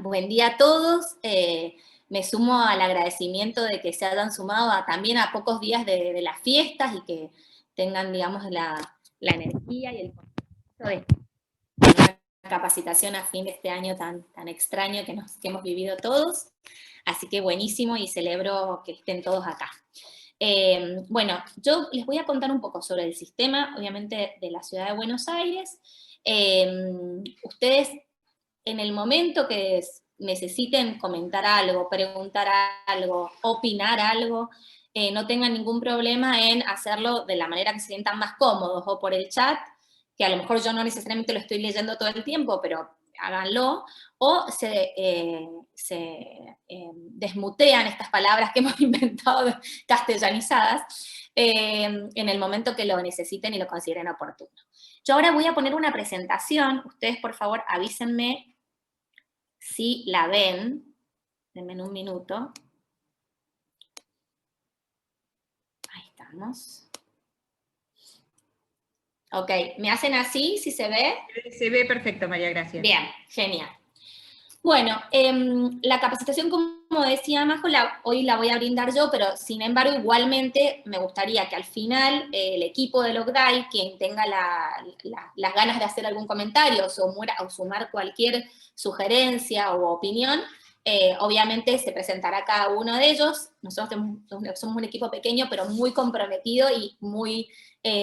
Buen día a todos. Me sumo al agradecimiento de que se hayan sumado también a pocos días de las fiestas y que tengan, digamos, la energía y el compromiso de una capacitación a fin de este año tan extraño que hemos vivido todos. Así que buenísimo y celebro que estén todos acá. Bueno, yo les voy a contar un poco sobre el sistema, obviamente, de la ciudad de Buenos Aires. Ustedes, en el momento que necesiten comentar algo, preguntar algo, opinar algo, no tengan ningún problema en hacerlo de la manera que se sientan más cómodos, o por el chat, que a lo mejor yo no necesariamente lo estoy leyendo todo el tiempo, pero háganlo, o se desmutean estas palabras que hemos inventado castellanizadas en el momento que lo necesiten y lo consideren oportuno. Yo ahora voy a poner una presentación, ustedes por favor avísenme si la ven, denme un minuto. Ahí estamos. Ok, ¿me hacen así, si se ve? Se ve perfecto, María Gracia. Bien, genial. Bueno, la capacitación, como decía Majo, hoy la voy a brindar yo, pero sin embargo, igualmente me gustaría que al final el equipo de Logdai, quien tenga las ganas de hacer algún comentario o sumar cualquier sugerencia o opinión, obviamente se presentará cada uno de ellos. Nosotros somos un equipo pequeño, pero muy comprometido y muy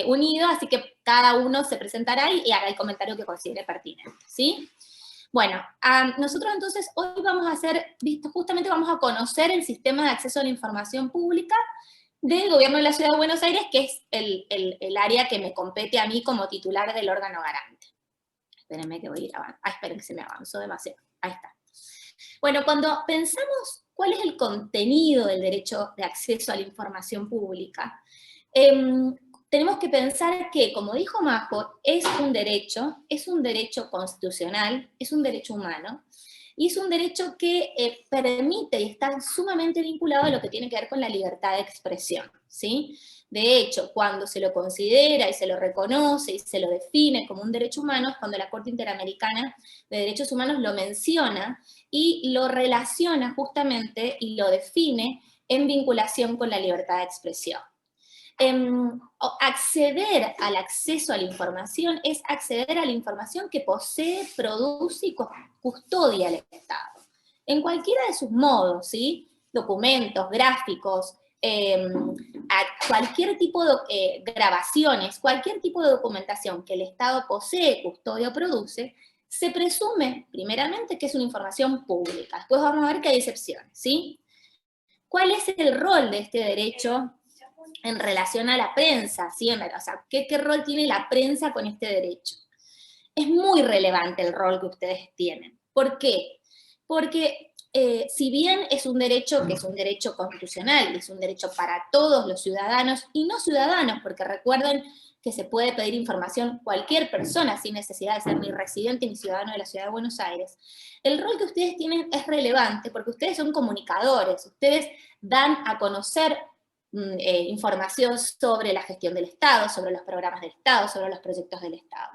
unido, así que cada uno se presentará y hará el comentario que considere pertinente, ¿sí? Bueno, nosotros entonces hoy vamos a hacer, justamente vamos a conocer el sistema de acceso a la información pública del Gobierno de la Ciudad de Buenos Aires, que es el área que me compete a mí como titular del órgano garante. Espérenme que voy a ir avanzando. Esperen que se me avanzó demasiado. Ahí está. Bueno, cuando pensamos cuál es el contenido del derecho de acceso a la información pública, tenemos que pensar que, como dijo Majo, es un derecho constitucional, es un derecho humano, y es un derecho que permite y está sumamente vinculado a lo que tiene que ver con la libertad de expresión, ¿sí? De hecho, cuando se lo considera y se lo reconoce y se lo define como un derecho humano, es cuando la Corte Interamericana de Derechos Humanos lo menciona y lo relaciona justamente y lo define en vinculación con la libertad de expresión. Acceder al acceso a la información es acceder a la información que posee, produce y custodia el Estado. En cualquiera de sus modos, ¿sí? Documentos, gráficos, cualquier tipo de grabaciones, cualquier tipo de documentación que el Estado posee, custodia o produce, se presume, primeramente, que es una información pública. Después vamos a ver que hay excepciones, ¿sí? ¿Cuál es el rol de este derecho en relación a la prensa? ¿Sí? O sea, ¿qué rol tiene la prensa con este derecho? Es muy relevante el rol que ustedes tienen. ¿Por qué? Porque si bien es un derecho que es un derecho constitucional, y es un derecho para todos los ciudadanos y no ciudadanos, porque recuerden que se puede pedir información cualquier persona sin necesidad de ser ni residente ni ciudadano de la Ciudad de Buenos Aires, el rol que ustedes tienen es relevante porque ustedes son comunicadores, ustedes dan a conocer información sobre la gestión del Estado, sobre los programas del Estado, sobre los proyectos del Estado.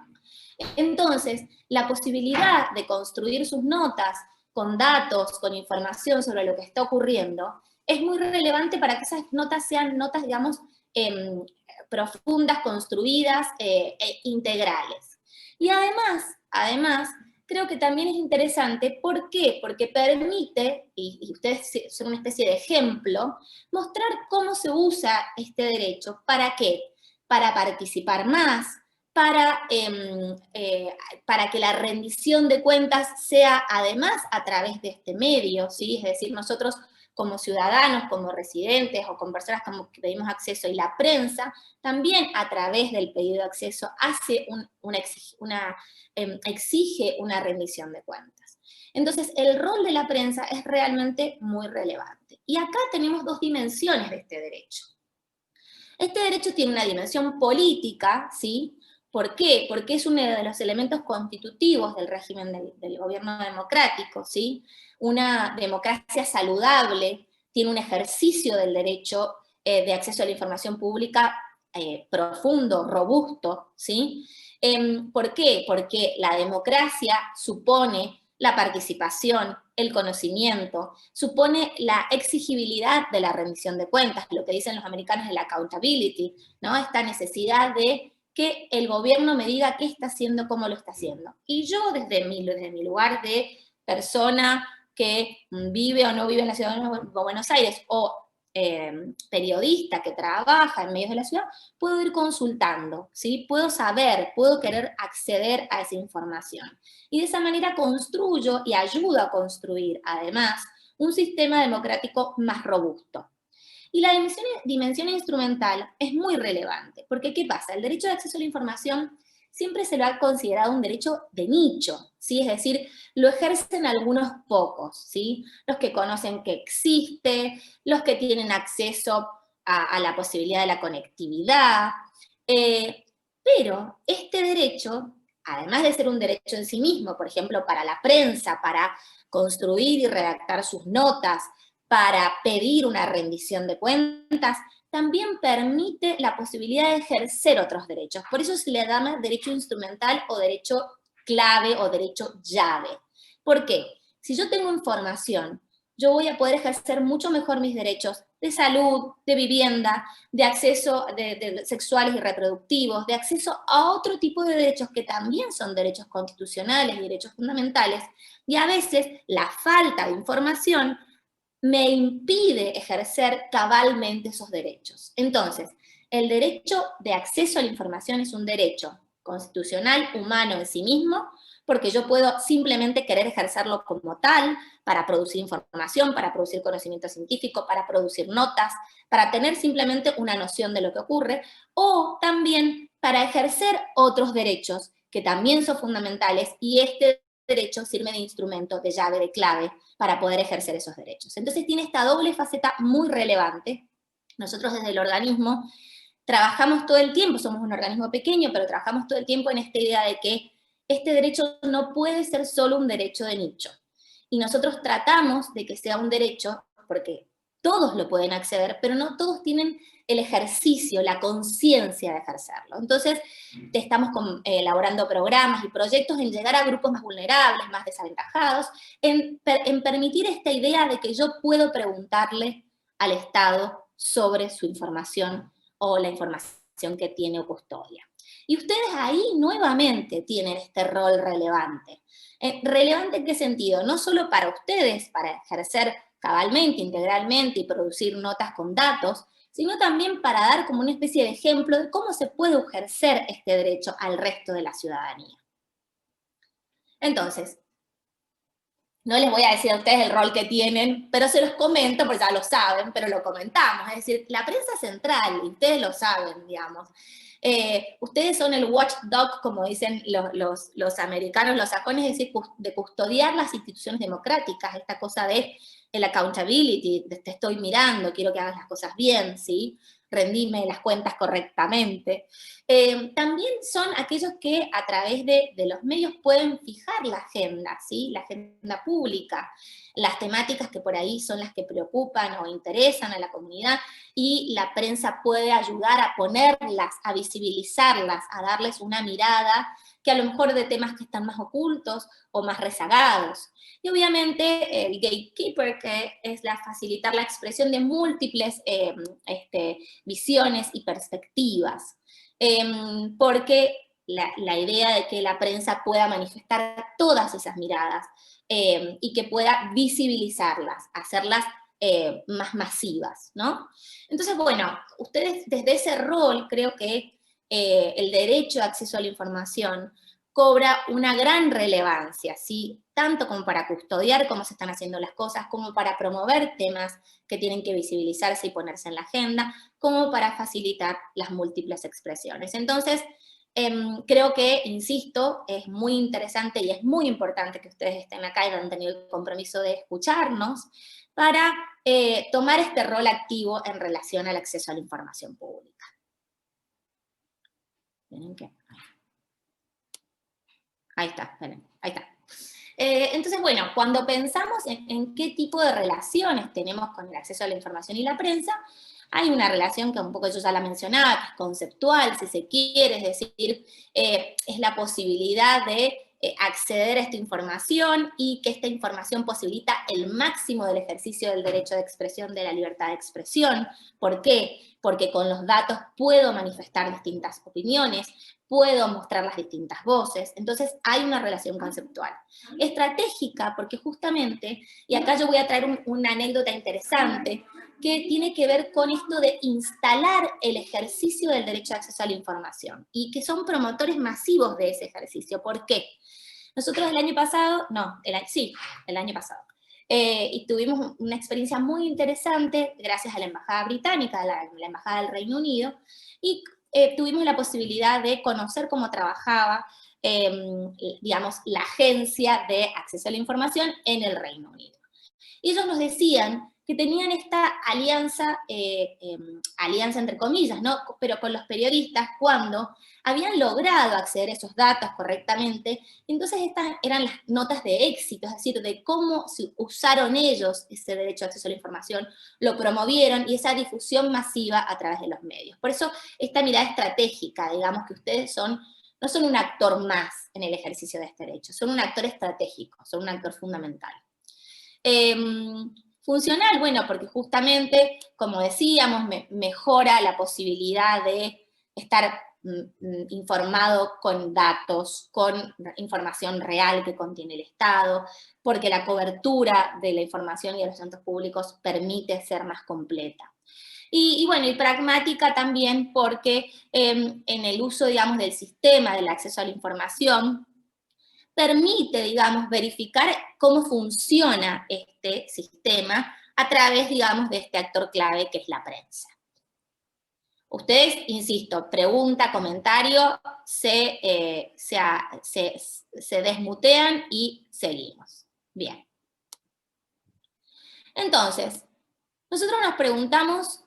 Entonces, la posibilidad de construir sus notas con datos, con información sobre lo que está ocurriendo, es muy relevante para que esas notas sean notas, digamos, profundas, construidas, integrales. Y además, creo que también es interesante, ¿por qué? Porque permite, y ustedes son una especie de ejemplo, mostrar cómo se usa este derecho, ¿para qué? Para participar más, para que la rendición de cuentas sea además a través de este medio, ¿sí? Es decir, nosotros como ciudadanos, como residentes o como personas que pedimos acceso, y la prensa también a través del pedido de acceso exige una rendición de cuentas. Entonces, el rol de la prensa es realmente muy relevante. Y acá tenemos dos dimensiones de este derecho. Este derecho tiene una dimensión política, ¿sí? ¿Por qué? Porque es uno de los elementos constitutivos del régimen del gobierno democrático, ¿sí? Una democracia saludable tiene un ejercicio del derecho de acceso a la información pública profundo, robusto, ¿sí? ¿Por qué? Porque la democracia supone la participación, el conocimiento, supone la exigibilidad de la rendición de cuentas, lo que dicen los americanos de la accountability, ¿no? Esta necesidad de que el gobierno me diga qué está haciendo, cómo lo está haciendo. Y yo desde mi lugar de persona que vive o no vive en la ciudad de Buenos Aires, o periodista que trabaja en medios de la ciudad, puedo ir consultando, ¿sí? Puedo saber, puedo querer acceder a esa información. Y de esa manera construyo y ayudo a construir, además, un sistema democrático más robusto. Y la dimensión instrumental es muy relevante, porque ¿qué pasa? El derecho de acceso a la información siempre se lo ha considerado un derecho de nicho, ¿sí? Es decir, lo ejercen algunos pocos, ¿sí? Los que conocen que existe, los que tienen acceso a la posibilidad de la conectividad, pero este derecho, además de ser un derecho en sí mismo, por ejemplo, para la prensa, para construir y redactar sus notas, para pedir una rendición de cuentas, también permite la posibilidad de ejercer otros derechos. Por eso se le llama derecho instrumental o derecho clave o derecho llave. ¿Por qué? Si yo tengo información, yo voy a poder ejercer mucho mejor mis derechos de salud, de vivienda, de acceso de sexuales y reproductivos, de acceso a otro tipo de derechos que también son derechos constitucionales y derechos fundamentales, y a veces la falta de información me impide ejercer cabalmente esos derechos. Entonces, el derecho de acceso a la información es un derecho constitucional, humano en sí mismo, porque yo puedo simplemente querer ejercerlo como tal, para producir información, para producir conocimiento científico, para producir notas, para tener simplemente una noción de lo que ocurre, o también para ejercer otros derechos que también son fundamentales, y este derecho sirve de instrumento, de llave, de clave, para poder ejercer esos derechos. Entonces tiene esta doble faceta muy relevante. Nosotros desde el organismo trabajamos todo el tiempo, somos un organismo pequeño, pero trabajamos todo el tiempo en esta idea de que este derecho no puede ser solo un derecho de nicho. Y nosotros tratamos de que sea un derecho, porque todos lo pueden acceder, pero no todos tienen el ejercicio, la conciencia de ejercerlo. Entonces, estamos elaborando programas y proyectos en llegar a grupos más vulnerables, más desaventajados, en permitir esta idea de que yo puedo preguntarle al Estado sobre su información o la información que tiene o custodia. Y ustedes ahí nuevamente tienen este rol relevante. ¿Relevante en qué sentido? No solo para ustedes, para ejercer cabalmente, integralmente y producir notas con datos, sino también para dar como una especie de ejemplo de cómo se puede ejercer este derecho al resto de la ciudadanía. Entonces, no les voy a decir a ustedes el rol que tienen, pero se los comento, porque ya lo saben, pero lo comentamos. Es decir, la prensa central, y ustedes lo saben, digamos. Ustedes son el watchdog, como dicen los americanos, los sajones, es decir, de custodiar las instituciones democráticas, esta cosa de el accountability, de te estoy mirando, quiero que hagas las cosas bien, ¿sí? Rendime las cuentas correctamente. También son aquellos que a través de los medios pueden fijar la agenda, ¿sí? La agenda pública, las temáticas que por ahí son las que preocupan o interesan a la comunidad, y la prensa puede ayudar a ponerlas, a visibilizarlas, a darles una mirada que a lo mejor de temas que están más ocultos o más rezagados. Y obviamente el gatekeeper, que es facilitar la expresión de múltiples visiones y perspectivas. Porque la idea de que la prensa pueda manifestar todas esas miradas y que pueda visibilizarlas, hacerlas más masivas, ¿no? Entonces, bueno, ustedes desde ese rol creo que el derecho de acceso a la información cobra una gran relevancia, ¿sí? Tanto como para custodiar cómo se están haciendo las cosas, como para promover temas que tienen que visibilizarse y ponerse en la agenda, como para facilitar las múltiples expresiones. Entonces, creo que, insisto, es muy interesante y es muy importante que ustedes estén acá y han tenido el compromiso de escucharnos para tomar este rol activo en relación al acceso a la información pública. ¿Tienen que? Ahí está, esperen, ahí está. Entonces, bueno, cuando pensamos en qué tipo de relaciones tenemos con el acceso a la información y la prensa, hay una relación que un poco yo ya la mencionaba, que es conceptual, si se quiere, es decir, es la posibilidad de acceder a esta información y que esta información posibilita el máximo del ejercicio del derecho de expresión, de la libertad de expresión. ¿Por qué? Porque con los datos puedo manifestar distintas opiniones, puedo mostrar las distintas voces, entonces hay una relación conceptual. Estratégica, porque justamente, y acá yo voy a traer una anécdota interesante, que tiene que ver con esto de instalar el ejercicio del derecho de acceso a la información, y que son promotores masivos de ese ejercicio. ¿Por qué? Nosotros el año pasado, el año pasado, y tuvimos una experiencia muy interesante gracias a la Embajada Británica, la Embajada del Reino Unido, y tuvimos la posibilidad de conocer cómo trabajaba, digamos, la Agencia de Acceso a la Información en el Reino Unido. Y ellos nos decían que tenían esta alianza, alianza entre comillas, ¿no? Pero con los periodistas cuando habían logrado acceder a esos datos correctamente, entonces estas eran las notas de éxito, es decir, de cómo usaron ellos ese derecho de acceso a la información, lo promovieron y esa difusión masiva a través de los medios. Por eso esta mirada estratégica, digamos que ustedes no son un actor más en el ejercicio de este derecho, son un actor estratégico, son un actor fundamental. Funcional, bueno, porque justamente, como decíamos, mejora la posibilidad de estar informado con datos, con información real que contiene el Estado, porque la cobertura de la información y de los datos públicos permite ser más completa. Y bueno, y pragmática también porque en el uso, digamos, del sistema del acceso a la información, permite, digamos, verificar cómo funciona este sistema a través, digamos, de este actor clave que es la prensa. Ustedes, insisto, pregunta, comentario, se desmutean y seguimos. Bien. Entonces, nosotros nos preguntamos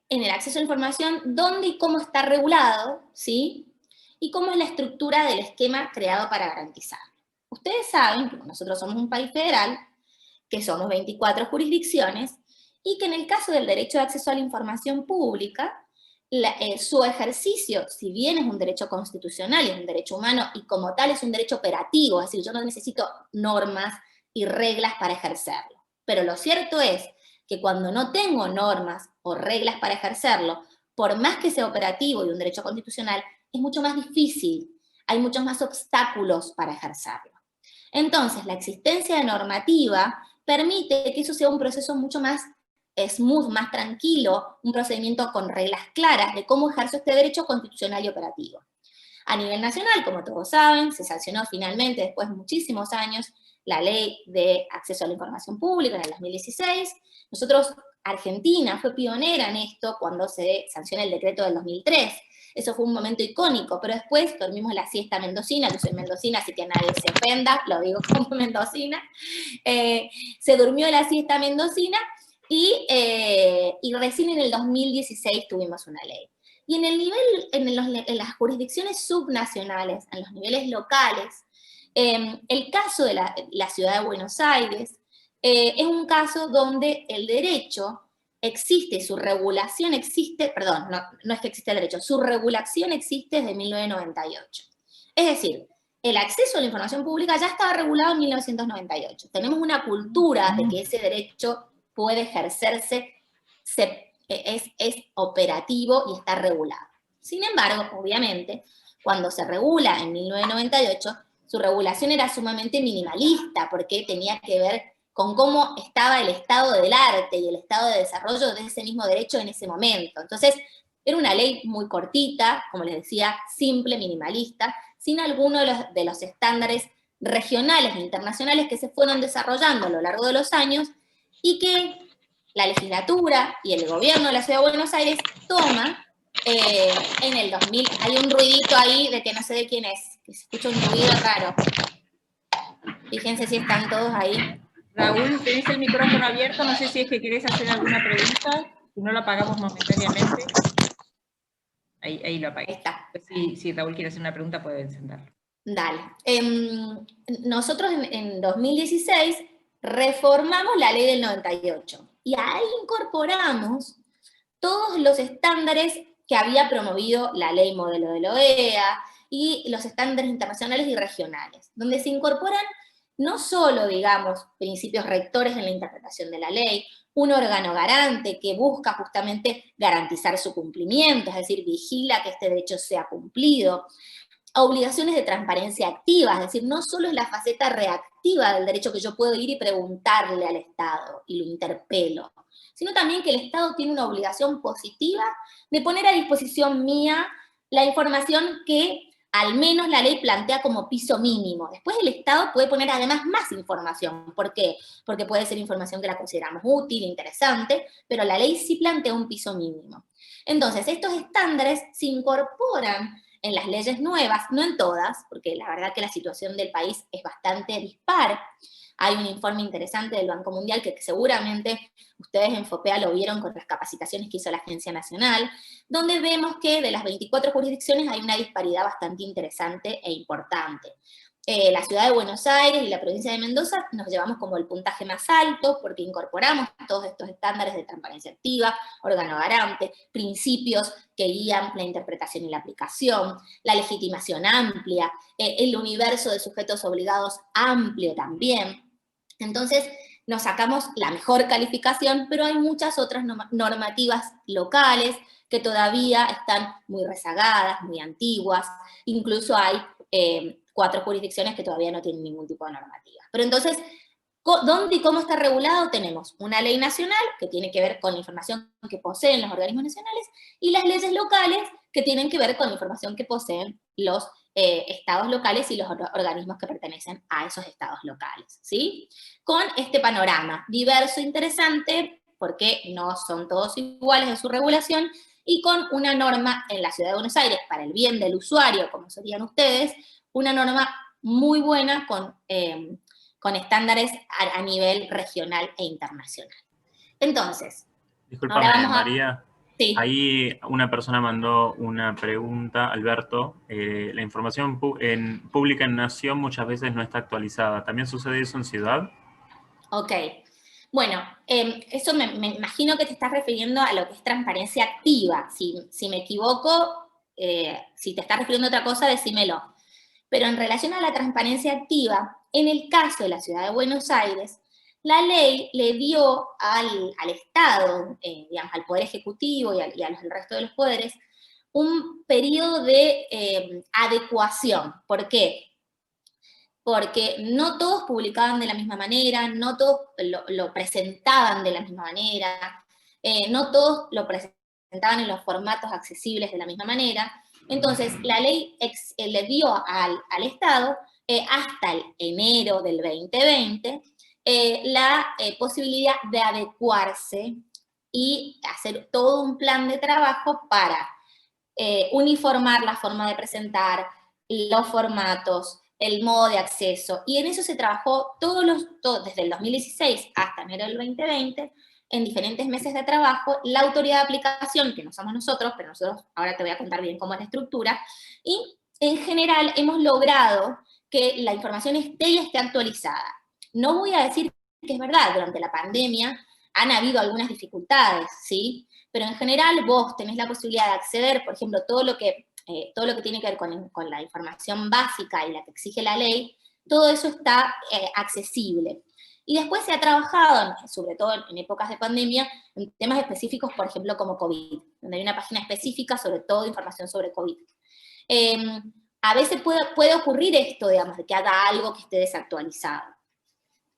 en el acceso a la información dónde y cómo está regulado, ¿sí? Y cómo es la estructura del esquema creado para garantizarlo. Ustedes saben que nosotros somos un país federal, que somos 24 jurisdicciones, y que en el caso del derecho de acceso a la información pública, su ejercicio, si bien es un derecho constitucional, es un derecho humano, y como tal es un derecho operativo, es decir, yo no necesito normas y reglas para ejercerlo. Pero lo cierto es que cuando no tengo normas o reglas para ejercerlo, por más que sea operativo y un derecho constitucional, es mucho más difícil, hay muchos más obstáculos para ejercerlo. Entonces, la existencia de normativa permite que eso sea un proceso mucho más smooth, más tranquilo, un procedimiento con reglas claras de cómo ejerzo este derecho constitucional y operativo. A nivel nacional, como todos saben, se sancionó finalmente, después de muchísimos años, la Ley de Acceso a la Información Pública en el 2016. Nosotros, Argentina fue pionera en esto cuando se sancionó el decreto del 2003. Eso fue un momento icónico, pero después dormimos la siesta mendocina, yo soy mendocina, así que nadie se ofenda, lo digo como mendocina. Se durmió la siesta mendocina y recién en el 2016 tuvimos una ley. Y en el nivel, en las jurisdicciones subnacionales, en los niveles locales, el caso de la ciudad de Buenos Aires es un caso donde el derecho existe, su regulación existe, perdón, no es que existe el derecho, su regulación existe desde 1998. Es decir, el acceso a la información pública ya estaba regulado en 1998. Tenemos una cultura de que ese derecho puede ejercerse, es operativo y está regulado. Sin embargo, obviamente, cuando se regula en 1998, su regulación era sumamente minimalista, porque tenía que ver con cómo estaba el estado del arte y el estado de desarrollo de ese mismo derecho en ese momento. Entonces, era una ley muy cortita, como les decía, simple, minimalista, sin alguno de los estándares regionales e internacionales que se fueron desarrollando a lo largo de los años y que la legislatura y el gobierno de la Ciudad de Buenos Aires toma en el 2000. Hay un ruidito ahí de que no sé de quién es, que se escucha un ruido raro. Fíjense si están todos ahí. Raúl, tenés el micrófono abierto, no sé si es que querés hacer alguna pregunta, si no lo apagamos momentáneamente. Ahí lo apagué. Ahí está. Si Raúl quiere hacer una pregunta, puede encenderlo. Dale. Nosotros en 2016 reformamos la ley del 98 y ahí incorporamos todos los estándares que había promovido la ley modelo de la OEA y los estándares internacionales y regionales, donde se incorporan no solo, digamos, principios rectores en la interpretación de la ley, un órgano garante que busca justamente garantizar su cumplimiento, es decir, vigila que este derecho sea cumplido, obligaciones de transparencia activa, es decir, no solo es la faceta reactiva del derecho que yo puedo ir y preguntarle al Estado y lo interpelo, sino también que el Estado tiene una obligación positiva de poner a disposición mía la información que al menos la ley plantea como piso mínimo. Después el Estado puede poner además más información. ¿Por qué? Porque puede ser información que la consideramos útil, interesante, pero la ley sí plantea un piso mínimo. Entonces, estos estándares se incorporan en las leyes nuevas, no en todas, porque la verdad que la situación del país es bastante dispar. Hay un informe interesante del Banco Mundial que seguramente ustedes en FOPEA lo vieron con las capacitaciones que hizo la Agencia Nacional, donde vemos que de las 24 jurisdicciones hay una disparidad bastante interesante e importante. La ciudad de Buenos Aires y la provincia de Mendoza nos llevamos como el puntaje más alto porque incorporamos todos estos estándares de transparencia activa, órgano garante, principios que guían la interpretación y la aplicación, la legitimación amplia, el universo de sujetos obligados amplio también. Entonces, nos sacamos la mejor calificación, pero hay muchas otras normativas locales que todavía están muy rezagadas, muy antiguas, incluso hay 4 jurisdicciones que todavía no tienen ningún tipo de normativa. Pero entonces, ¿dónde y cómo está regulado? Tenemos una ley nacional que tiene que ver con la información que poseen los organismos nacionales y las leyes locales que tienen que ver con la información que poseen los estados locales y los organismos que pertenecen a esos estados locales, ¿sí? Con este panorama diverso, interesante, porque no son todos iguales en su regulación, y con una norma en la Ciudad de Buenos Aires, para el bien del usuario, como serían ustedes, una norma muy buena con estándares a nivel regional e internacional. Entonces, discúlpame, ahora vamos María. Sí. Ahí una persona mandó una pregunta, Alberto. La información pública en Nación muchas veces no está actualizada. ¿También sucede eso en Ciudad? Ok. Bueno, eso me imagino que te estás refiriendo a lo que es transparencia activa. Si me equivoco, si te estás refiriendo a otra cosa, decímelo. Pero en relación a la transparencia activa, en el caso de la Ciudad de Buenos Aires, la ley le dio al Estado, digamos, al Poder Ejecutivo y al resto de los poderes, un periodo de adecuación. ¿Por qué? Porque no todos publicaban de la misma manera, no todos lo presentaban de la misma manera, no todos lo presentaban en los formatos accesibles de la misma manera. Entonces, la ley le dio al Estado, hasta el enero del 2020, la posibilidad de adecuarse y hacer todo un plan de trabajo para uniformar la forma de presentar, los formatos, el modo de acceso, y en eso se trabajó desde el 2016 hasta enero del 2020, en diferentes meses de trabajo, la autoridad de aplicación, que no somos nosotros, pero nosotros ahora te voy a contar bien cómo es la estructura, y en general hemos logrado que la información esté y esté actualizada. No voy a decir que es verdad, durante la pandemia han habido algunas dificultades, ¿sí? Pero en general vos tenés la posibilidad de acceder, por ejemplo, todo lo que tiene que ver con la información básica y la que exige la ley, todo eso está accesible. Y después se ha trabajado, sobre todo en épocas de pandemia, en temas específicos, por ejemplo, como COVID, donde hay una página específica sobre todo información sobre COVID. A veces puede ocurrir esto, digamos, de que haga algo que esté desactualizado.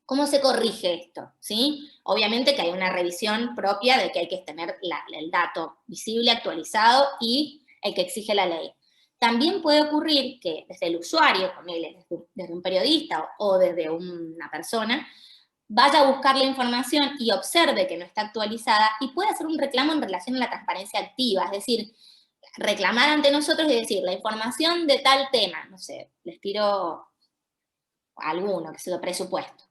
¿Cómo se corrige esto? ¿Sí? Obviamente que hay una revisión propia de que hay que tener el dato visible, actualizado y el que exige la ley. También puede ocurrir que desde el usuario, desde un periodista o desde una persona, vaya a buscar la información y observe que no está actualizada y puede hacer un reclamo en relación a la transparencia activa, es decir, reclamar ante nosotros y decir, la información de tal tema, no sé, les tiro alguno, que sea presupuesto,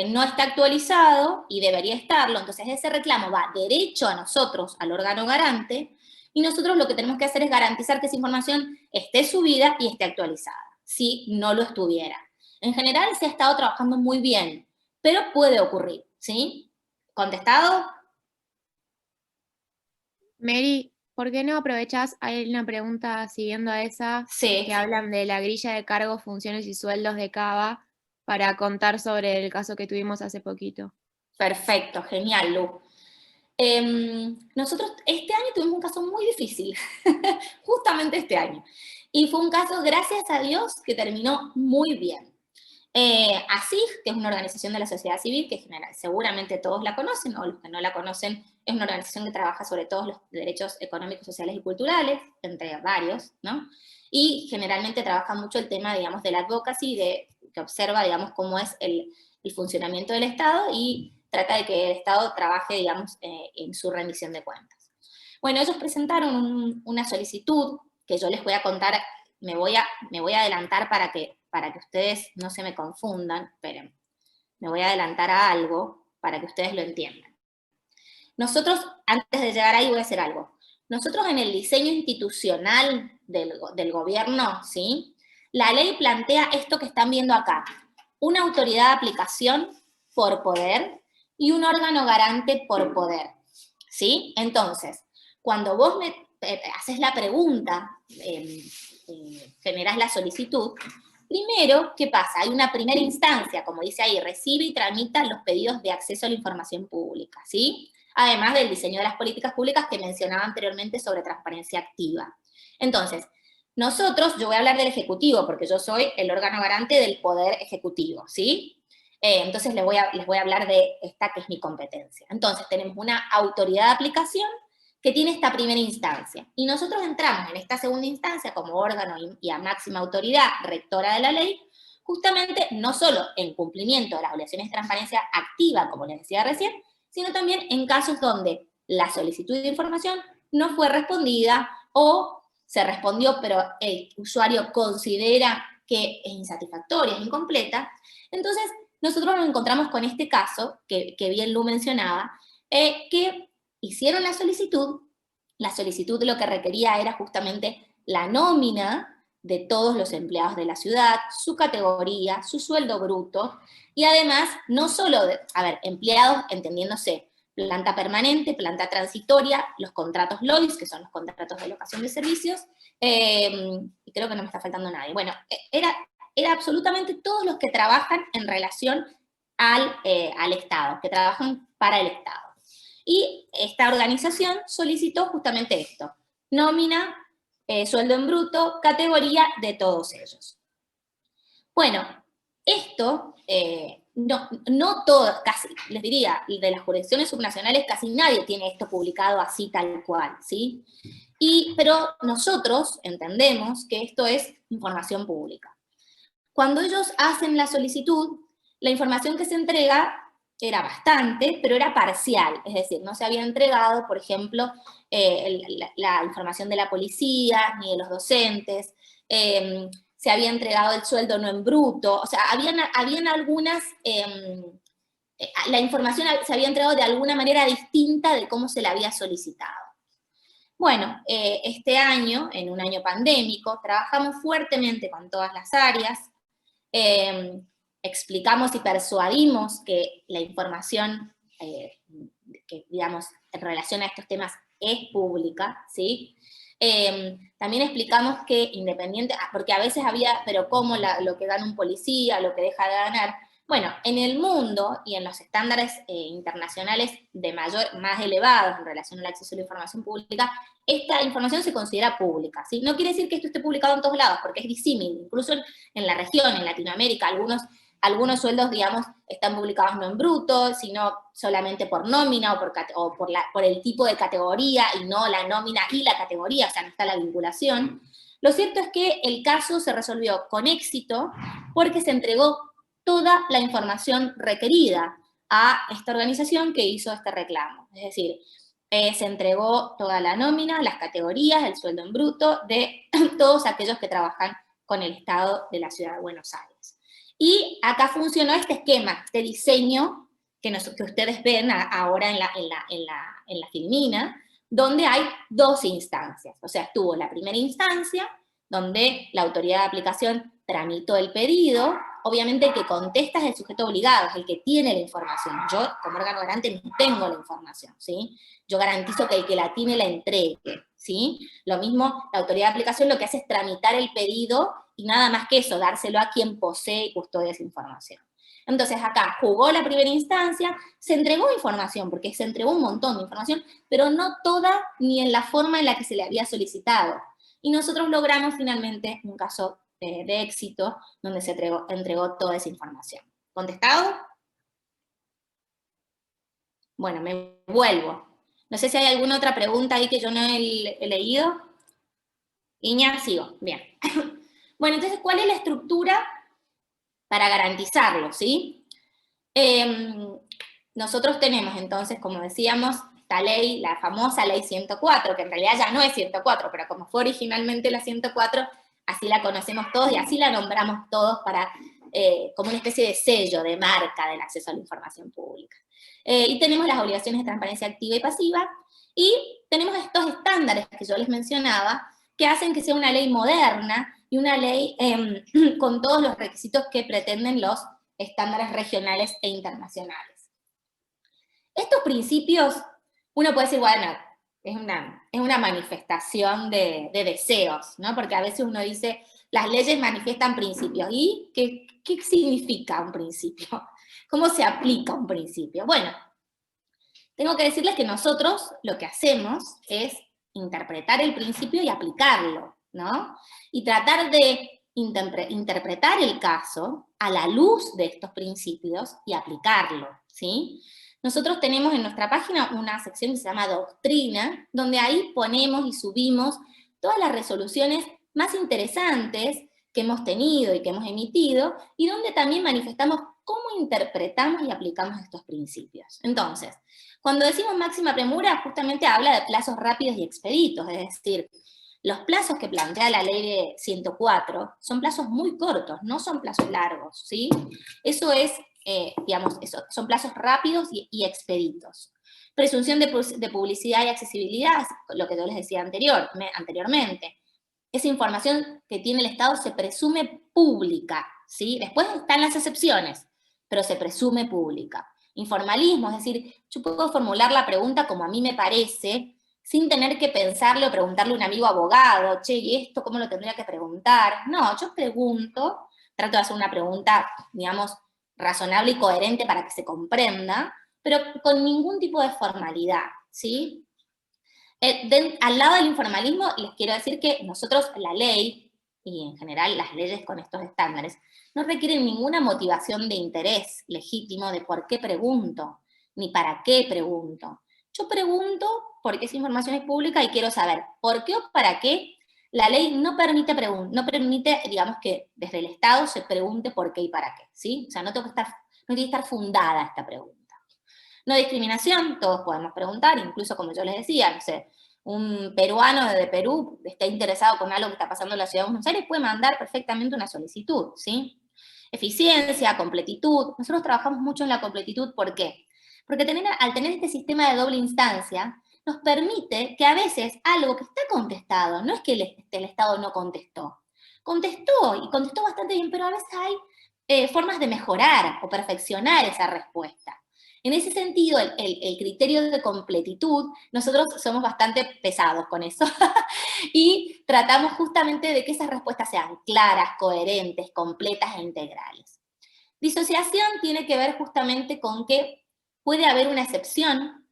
no está actualizado y debería estarlo, entonces ese reclamo va derecho a nosotros, al órgano garante, y nosotros lo que tenemos que hacer es garantizar que esa información esté subida y esté actualizada, si no lo estuviera. En general se ha estado trabajando muy bien, pero puede ocurrir, ¿sí? ¿Contestado? Mary, ¿Por qué no aprovechás? Hay una pregunta siguiendo a esa, Sí. que hablan de la grilla de cargos, funciones y sueldos de Cava, para contar sobre el caso que tuvimos hace poquito. Perfecto, genial, Lu. Nosotros este año tuvimos un caso muy difícil, justamente este año. Y fue un caso, gracias a Dios, que terminó muy bien. ASIG, que es una organización de la sociedad civil, que seguramente todos la conocen, o los que no la conocen, es una organización que trabaja sobre todos los derechos económicos, sociales y culturales, entre varios, ¿no? Y generalmente trabaja mucho el tema, digamos, de la advocacy, que observa, digamos, cómo es el funcionamiento del Estado y trata de que el Estado trabaje, digamos, en su rendición de cuentas. Bueno, ellos presentaron una solicitud que yo les voy a contar, me voy a adelantar para que ustedes no se me confundan, esperen, me voy a adelantar a algo para que ustedes lo entiendan. Nosotros, antes de llegar ahí, voy a hacer algo. Nosotros en el diseño institucional del gobierno, ¿sí? La ley plantea esto que están viendo acá, una autoridad de aplicación por poder y un órgano garante por poder, ¿sí? Entonces, cuando vos me haces la pregunta, generás la solicitud, primero, ¿qué pasa? Hay una primera instancia, como dice ahí, recibe y tramita los pedidos de acceso a la información pública, ¿sí? Además del diseño de las políticas públicas que mencionaba anteriormente sobre transparencia activa. Entonces, nosotros, yo voy a hablar del Ejecutivo, porque yo soy el órgano garante del Poder Ejecutivo, ¿sí? Entonces les voy a hablar de esta que es mi competencia. Entonces, tenemos una autoridad de aplicación que tiene esta primera instancia. Y nosotros entramos en esta segunda instancia como órgano y a máxima autoridad rectora de la ley, justamente no solo en cumplimiento de las obligaciones de transparencia activa, como les decía recién, sino también en casos donde la solicitud de información no fue respondida o se respondió, pero el usuario considera que es insatisfactoria, es incompleta. Entonces, nosotros nos encontramos con este caso, que bien Lu mencionaba, que hicieron la solicitud lo que requería era justamente la nómina de todos los empleados de la ciudad, su categoría, su sueldo bruto, y además, no solo, empleados, entendiéndose, planta permanente, planta transitoria, los contratos LOIS, que son los contratos de locación de servicios, y creo que no me está faltando nadie. Bueno, era absolutamente todos los que trabajan en relación al Estado, que trabajan para el Estado. Y esta organización solicitó justamente esto, nómina, sueldo en bruto, categoría de todos ellos. Bueno, esto, no todo, casi, les diría, de las jurisdicciones subnacionales casi nadie tiene esto publicado así tal cual, ¿sí? Pero nosotros entendemos que esto es información pública. Cuando ellos hacen la solicitud, la información que se entrega era bastante, pero era parcial, es decir, no se había entregado, por ejemplo, la información de la policía, ni de los docentes, se había entregado el sueldo no en bruto, o sea, habían algunas, la información se había entregado de alguna manera distinta de cómo se la había solicitado. Bueno, este año, en un año pandémico, trabajamos fuertemente con todas las áreas, explicamos y persuadimos que la información que, digamos, en relación a estos temas es pública, ¿sí? También explicamos que independiente, porque a veces había, pero ¿cómo lo que gana un policía, lo que deja de ganar? Bueno, en el mundo y en los estándares internacionales más elevados en relación al acceso a la información pública, esta información se considera pública, ¿sí? No quiere decir que esto esté publicado en todos lados, porque es disímil, incluso en la región, en Latinoamérica, algunos sueldos, digamos, están publicados no en bruto, sino solamente por nómina o por el tipo de categoría y no la nómina y la categoría, o sea, no está la vinculación. Lo cierto es que el caso se resolvió con éxito porque se entregó toda la información requerida a esta organización que hizo este reclamo. Es decir, se entregó toda la nómina, las categorías, el sueldo en bruto de todos aquellos que trabajan con el Estado de la Ciudad de Buenos Aires. Y acá funcionó este esquema, este diseño que ustedes ven ahora en la filmina, donde hay dos instancias. O sea, estuvo la primera instancia, donde la autoridad de aplicación tramitó el pedido, obviamente el que contesta es el sujeto obligado, es el que tiene la información. Yo, como órgano garante, no tengo la información, ¿sí? Yo garantizo que el que la tiene la entregue, ¿sí? Lo mismo, la autoridad de aplicación lo que hace es tramitar el pedido y nada más que eso, dárselo a quien posee y custodia esa información. Entonces acá jugó la primera instancia, se entregó información, porque se entregó un montón de información, pero no toda ni en la forma en la que se le había solicitado. Y nosotros logramos finalmente un caso de éxito donde se entregó toda esa información. ¿Contestado? Bueno, me vuelvo. No sé si hay alguna otra pregunta ahí que yo no he leído. Iña, sigo. Bien. Bueno, entonces, ¿cuál es la estructura para garantizarlo, sí? Nosotros tenemos entonces, como decíamos, esta ley, la famosa ley 104, que en realidad ya no es 104, pero como fue originalmente la 104, así la conocemos todos y así la nombramos todos para, como una especie de sello, de marca del acceso a la información pública. Y tenemos las obligaciones de transparencia activa y pasiva, y tenemos estos estándares que yo les mencionaba, que hacen que sea una ley moderna y una ley con todos los requisitos que pretenden los estándares regionales e internacionales. Estos principios, uno puede decir, bueno, es una manifestación de deseos, ¿no? Porque a veces uno dice, las leyes manifiestan principios. ¿Y qué significa un principio? ¿Cómo se aplica un principio? Bueno, tengo que decirles que nosotros lo que hacemos es interpretar el principio y aplicarlo, ¿no? Y tratar de interpretar el caso a la luz de estos principios y aplicarlo, ¿sí? Nosotros tenemos en nuestra página una sección que se llama Doctrina, donde ahí ponemos y subimos todas las resoluciones más interesantes que hemos tenido y que hemos emitido, y donde también manifestamos cómo interpretamos y aplicamos estos principios. Entonces, cuando decimos máxima premura, justamente habla de plazos rápidos y expeditos, es decir, los plazos que plantea la ley de 104 son plazos muy cortos, no son plazos largos, ¿sí? Eso es, digamos, son plazos rápidos y expeditos. Presunción de publicidad y accesibilidad, lo que yo les decía anteriormente. Esa información que tiene el Estado se presume pública, ¿sí? Después están las excepciones, pero se presume pública. Informalismo, es decir, yo puedo formular la pregunta como a mí me parece, sin tener que pensarlo o preguntarle a un amigo abogado, che, ¿y esto cómo lo tendría que preguntar? No, yo pregunto, trato de hacer una pregunta, digamos, razonable y coherente para que se comprenda, pero con ningún tipo de formalidad, ¿sí? Al lado del informalismo, les quiero decir que nosotros, la ley, y en general las leyes con estos estándares, no requieren ninguna motivación de interés legítimo de por qué pregunto, ni para qué pregunto. Yo pregunto porque esa información es pública y quiero saber por qué o para qué. La ley no permite, digamos, que desde el Estado se pregunte por qué y para qué, ¿sí? O sea, no tiene que estar fundada esta pregunta. No discriminación, todos podemos preguntar, incluso como yo les decía, no sé, un peruano de Perú está interesado con algo que está pasando en la ciudad de Buenos Aires, puede mandar perfectamente una solicitud, ¿sí? Eficiencia, completitud. Nosotros trabajamos mucho en la completitud, ¿por qué? Porque al tener este sistema de doble instancia, nos permite que a veces algo que está contestado, no es que el Estado no contestó, contestó y contestó bastante bien, pero a veces hay formas de mejorar o perfeccionar esa respuesta. En ese sentido, el criterio de completitud, nosotros somos bastante pesados con eso y tratamos justamente de que esas respuestas sean claras, coherentes, completas e integrales. Disociación tiene que ver justamente con que puede haber una excepción,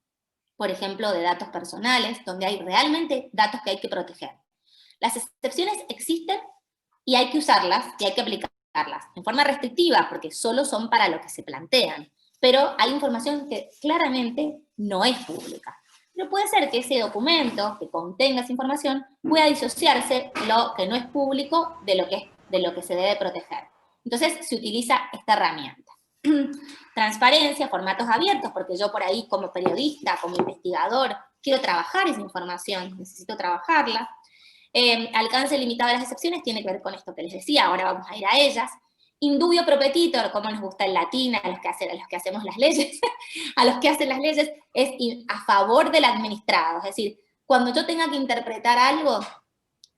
por ejemplo, de datos personales, donde hay realmente datos que hay que proteger. Las excepciones existen y hay que usarlas y hay que aplicarlas en forma restrictiva, porque solo son para lo que se plantean. Pero hay información que claramente no es pública. Pero puede ser que ese documento que contenga esa información pueda disociarse lo que no es público de lo que se debe proteger. Entonces se utiliza esta herramienta. Transparencia, formatos abiertos, porque yo por ahí como periodista, como investigador, quiero trabajar esa información, necesito trabajarla. Alcance limitado de las excepciones tiene que ver con esto que les decía, ahora vamos a ir a ellas. Indubio pro petitor, como nos gusta el latín, a los que hacemos las leyes, a los que hacen las leyes, es a favor del administrado. Es decir, cuando yo tenga que interpretar algo,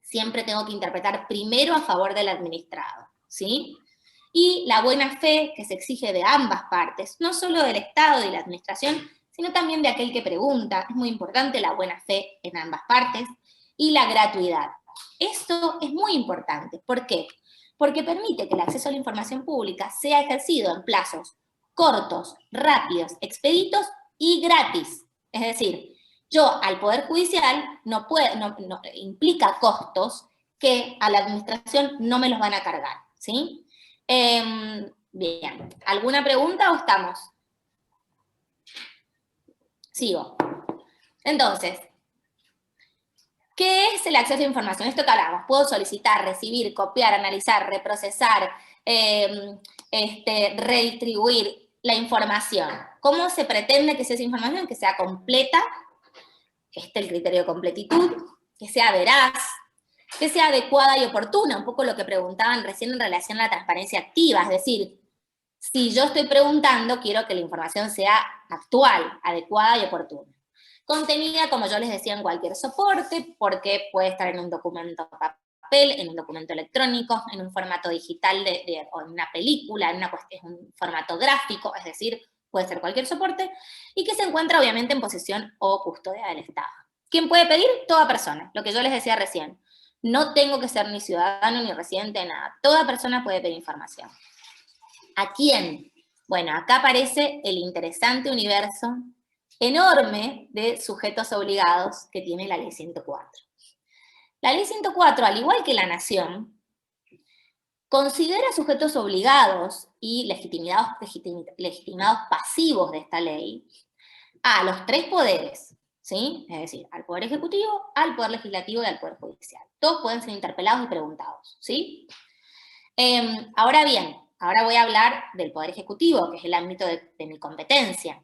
siempre tengo que interpretar primero a favor del administrado, ¿sí? y la buena fe que se exige de ambas partes, no solo del Estado y la administración, sino también de aquel que pregunta. Es muy importante la buena fe en ambas partes, y la gratuidad. Esto es muy importante. ¿Por qué? Porque permite que el acceso a la información pública sea ejercido en plazos cortos, rápidos, expeditos y gratis. Es decir, yo al Poder Judicial no implica costos que a la administración no me los van a cargar, ¿sí? Bien, ¿alguna pregunta o estamos? Sigo. Entonces, ¿qué es el acceso a información? Esto que hablamos, puedo solicitar, recibir, copiar, analizar, reprocesar, redistribuir la información. ¿Cómo se pretende que sea esa información? Que sea completa, que esté el criterio de completitud, que sea veraz, que sea adecuada y oportuna, un poco lo que preguntaban recién en relación a la transparencia activa, es decir, si yo estoy preguntando, quiero que la información sea actual, adecuada y oportuna. Contenida, como yo les decía, en cualquier soporte, porque puede estar en un documento papel, en un documento electrónico, en un formato digital o en una película, en un formato gráfico, es decir, puede ser cualquier soporte, y que se encuentra obviamente en posesión o custodia del Estado. ¿Quién puede pedir? Toda persona, lo que yo les decía recién. No tengo que ser ni ciudadano ni residente de nada. Toda persona puede pedir información. ¿A quién? Bueno, acá aparece el interesante universo enorme de sujetos obligados que tiene la Ley 104. La Ley 104, al igual que la Nación, considera sujetos obligados y legitimados pasivos de esta ley a los tres poderes, ¿sí? Es decir, al Poder Ejecutivo, al Poder Legislativo y al Poder Judicial. Todos pueden ser interpelados y preguntados, ¿sí? Ahora bien, ahora voy a hablar del Poder Ejecutivo, que es el ámbito de mi competencia.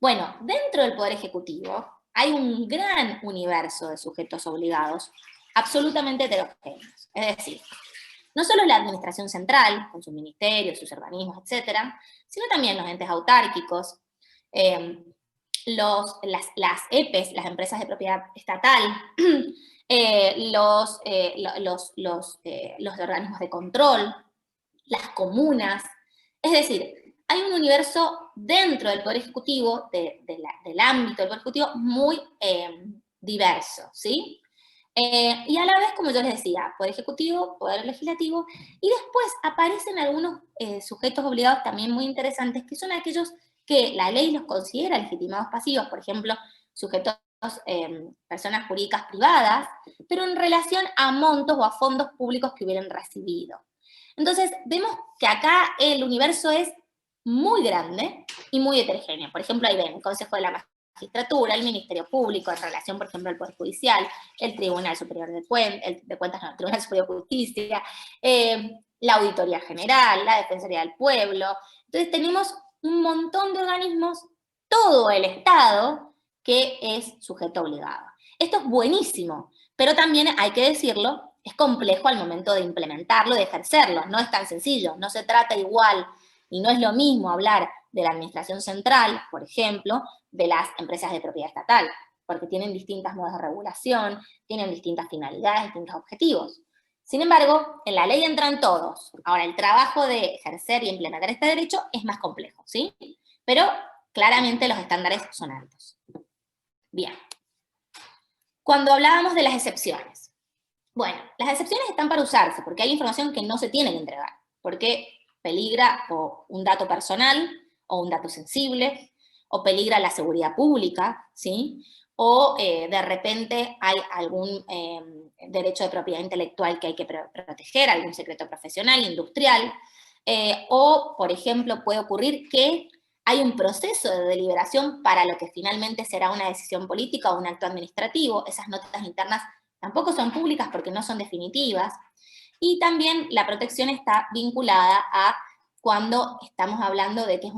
Bueno, dentro del Poder Ejecutivo hay un gran universo de sujetos obligados absolutamente heterogéneos. Es decir, no solo la administración central, con sus ministerios, sus organismos, etcétera, sino también los entes autárquicos, las EPEs, las empresas de propiedad estatal, los organismos de control, las comunas. Es decir, hay un universo dentro del Poder Ejecutivo, del ámbito del Poder Ejecutivo, muy diverso, ¿sí? Y a la vez, como yo les decía, Poder Ejecutivo, Poder Legislativo, y después aparecen algunos sujetos obligados también muy interesantes, que son aquellos que la ley los considera legitimados pasivos, por ejemplo, sujetos, personas jurídicas privadas, pero en relación a montos o a fondos públicos que hubieran recibido. Entonces, vemos que acá el universo es muy grande y muy heterogéneo. Por ejemplo, ahí ven el Consejo de la Magistratura, el Ministerio Público, en relación, por ejemplo, al Poder Judicial, el Tribunal Superior de Cuentas, el Tribunal Superior de Justicia, la Auditoría General, la Defensoría del Pueblo. Entonces tenemos un montón de organismos, todo el Estado, que es sujeto obligado. Esto es buenísimo, pero también hay que decirlo, es complejo al momento de implementarlo, de ejercerlo, no es tan sencillo, no se trata igual, y no es lo mismo hablar de la administración central, por ejemplo, de las empresas de propiedad estatal, porque tienen distintas modos de regulación, tienen distintas finalidades, distintos objetivos. Sin embargo, en la ley entran todos. Ahora, el trabajo de ejercer y implementar este derecho es más complejo, ¿sí? Pero claramente los estándares son altos. Bien. Cuando hablábamos de las excepciones. Bueno, las excepciones están para usarse, porque hay información que no se tiene que entregar, porque peligra o un dato personal, o un dato sensible, o peligra la seguridad pública, ¿sí? O de repente hay algún derecho de propiedad intelectual que hay que proteger, algún secreto profesional, industrial, o, por ejemplo, puede ocurrir que hay un proceso de deliberación para lo que finalmente será una decisión política o un acto administrativo. Esas notas internas tampoco son públicas porque no son definitivas. Y también la protección está vinculada a cuando estamos hablando de que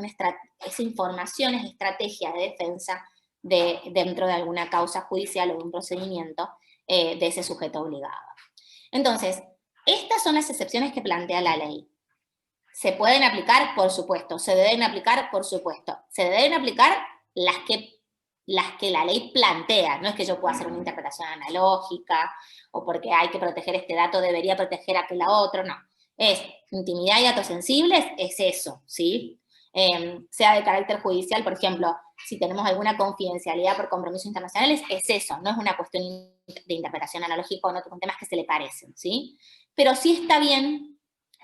esa información es estrategia de defensa dentro de alguna causa judicial o de un procedimiento de ese sujeto obligado. Entonces, estas son las excepciones que plantea la ley. ¿Se pueden aplicar? Por supuesto. ¿Se deben aplicar? Por supuesto. Se deben aplicar las que la ley plantea. No es que yo pueda hacer una interpretación analógica, o porque hay que proteger este dato, debería proteger aquel otro, no. Es intimidad y datos sensibles, es eso, ¿sí? Sea de carácter judicial, por ejemplo, si tenemos alguna confidencialidad por compromisos internacionales, es eso, no es una cuestión de interpretación analógica o no, con temas que se le parecen, ¿sí? Pero sí está bien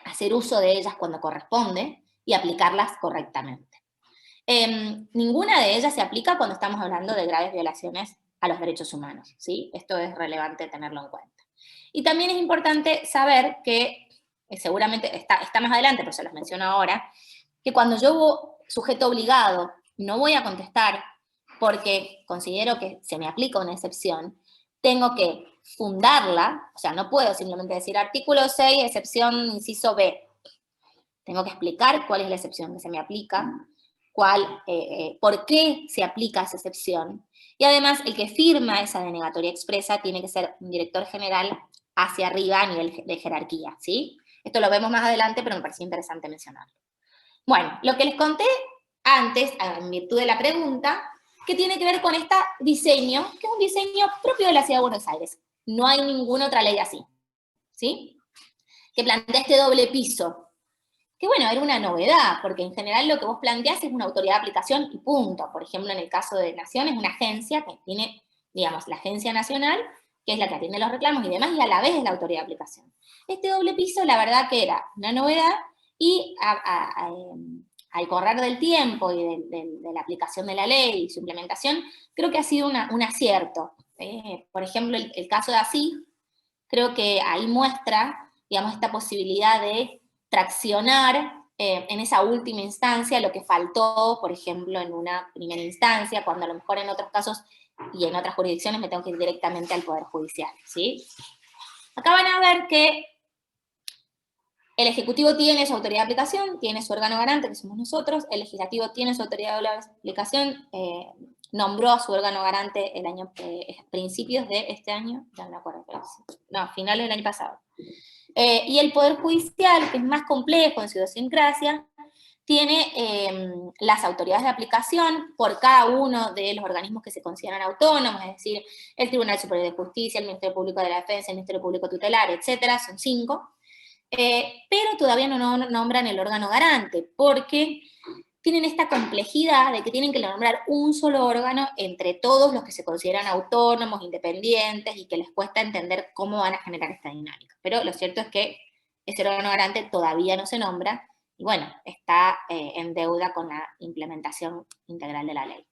hacer uso de ellas cuando corresponde y aplicarlas correctamente. Ninguna de ellas se aplica cuando estamos hablando de graves violaciones a los derechos humanos, ¿sí? Esto es relevante tenerlo en cuenta. Y también es importante saber que, seguramente está más adelante, pero se los menciono ahora, que cuando yo sujeto obligado no voy a contestar porque considero que se me aplica una excepción, tengo que fundarla, o sea, no puedo simplemente decir artículo 6, excepción inciso B. Tengo que explicar cuál es la excepción que se me aplica, por qué se aplica esa excepción. Y además, el que firma esa denegatoria expresa tiene que ser un director general hacia arriba a nivel de jerarquía, ¿sí? Esto lo vemos más adelante, pero me pareció interesante mencionarlo. Bueno, lo que les conté antes, en virtud de la pregunta, que tiene que ver con este diseño, que es un diseño propio de la Ciudad de Buenos Aires. No hay ninguna otra ley así, ¿sí? Que plantea este doble piso. Que bueno, era una novedad, porque en general lo que vos planteás es una autoridad de aplicación y punto. Por ejemplo, en el caso de Nación es una agencia que tiene, digamos, la Agencia Nacional, que es la que atiende los reclamos y demás, y a la vez es la autoridad de aplicación. Este doble piso, la verdad que era una novedad, y al correr del tiempo y de la aplicación de la ley y su implementación, creo que ha sido un acierto. Por ejemplo, el caso de ASI, creo que ahí muestra, digamos, esta posibilidad de traccionar en esa última instancia lo que faltó, por ejemplo, en una primera instancia, cuando a lo mejor en otros casos y en otras jurisdicciones me tengo que ir directamente al Poder Judicial, ¿sí? Acá van a ver que el Ejecutivo tiene su autoridad de aplicación, tiene su órgano garante, que somos nosotros, el Legislativo tiene su autoridad de aplicación, nombró a su órgano garante el año, principios de este año, ya no me acuerdo, pero no, finales del año pasado. Y el Poder Judicial, que es más complejo en su idiosincrasia, tiene las autoridades de aplicación por cada uno de los organismos que se consideran autónomos, es decir, el Tribunal Superior de Justicia, el Ministerio Público de la Defensa, el Ministerio Público Tutelar, etcétera, son 5, pero todavía no nombran el órgano garante, porque tienen esta complejidad de que tienen que nombrar un solo órgano entre todos los que se consideran autónomos, independientes, y que les cuesta entender cómo van a generar esta dinámica. Pero lo cierto es que ese órgano garante todavía no se nombra, y bueno, está en deuda con la implementación integral de la ley.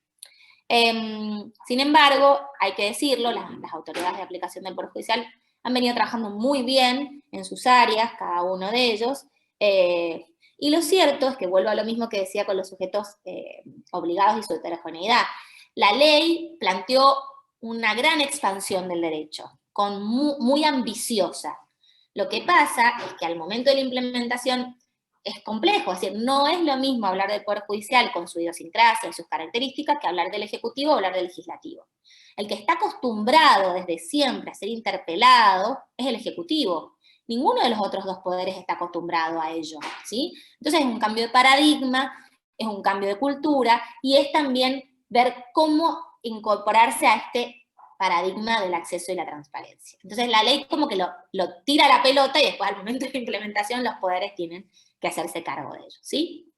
Sin embargo, hay que decirlo, las autoridades de aplicación del Poder Judicial han venido trabajando muy bien en sus áreas, cada uno de ellos, y lo cierto es que vuelvo a lo mismo que decía con los sujetos obligados y su heterogeneidad. La ley planteó una gran expansión del derecho, muy ambiciosa. Lo que pasa es que al momento de la implementación es complejo, es decir, no es lo mismo hablar del Poder Judicial con su idiosincrasia y sus características que hablar del Ejecutivo o hablar del Legislativo. El que está acostumbrado desde siempre a ser interpelado es el Ejecutivo. Ninguno de los otros dos poderes está acostumbrado a ello, ¿sí? Entonces es un cambio de paradigma, es un cambio de cultura, y es también ver cómo incorporarse a este paradigma del acceso y la transparencia. Entonces la ley como que lo tira a la pelota, y después al momento de la implementación los poderes tienen que hacerse cargo de ello, ¿sí?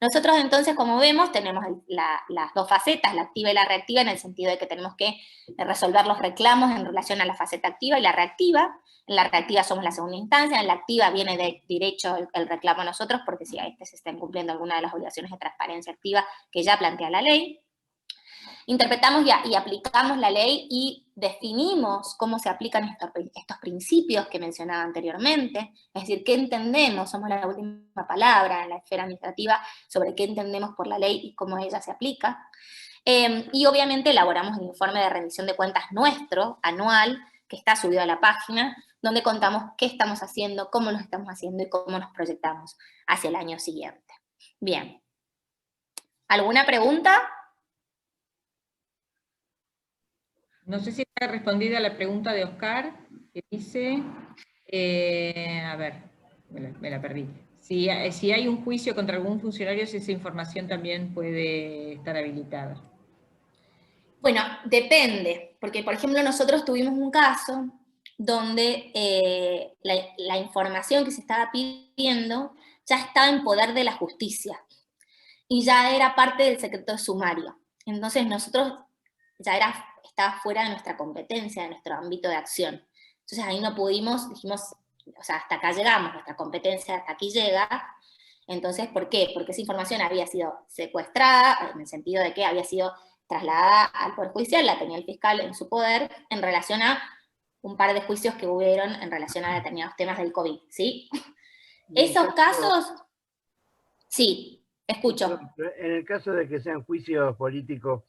Nosotros entonces, como vemos, tenemos las dos facetas, la activa y la reactiva, en el sentido de que tenemos que resolver los reclamos en relación a la faceta activa y la reactiva. En la reactiva somos la segunda instancia, en la activa viene de derecho el reclamo a nosotros, porque si a este se están cumpliendo alguna de las obligaciones de transparencia activa que ya plantea la ley. Interpretamos y aplicamos la ley y definimos cómo se aplican estos principios que mencionaba anteriormente, es decir, qué entendemos, somos la última palabra en la esfera administrativa sobre qué entendemos por la ley y cómo ella se aplica. Y obviamente elaboramos el informe de rendición de cuentas nuestro, anual, que está subido a la página, donde contamos qué estamos haciendo, cómo lo estamos haciendo y cómo nos proyectamos hacia el año siguiente. Bien. ¿Alguna pregunta? No sé si está respondida la pregunta de Oscar, que dice, a ver, me la perdí. Si hay un juicio contra algún funcionario, si esa información también puede estar habilitada. Bueno, depende, porque por ejemplo nosotros tuvimos un caso donde la información que se estaba pidiendo ya estaba en poder de la justicia y ya era parte del secreto de sumario. Entonces nosotros estaba fuera de nuestra competencia, de nuestro ámbito de acción. Entonces ahí no pudimos, dijimos, o sea, hasta acá llegamos, nuestra competencia hasta aquí llega. Entonces, ¿por qué? Porque esa información había sido secuestrada, en el sentido de que había sido trasladada al Poder Judicial, la tenía el fiscal en su poder, en relación a un par de juicios que hubieron en relación a determinados temas del COVID, ¿sí? Esos casos, sí, escucho. En el caso de que sean juicios políticos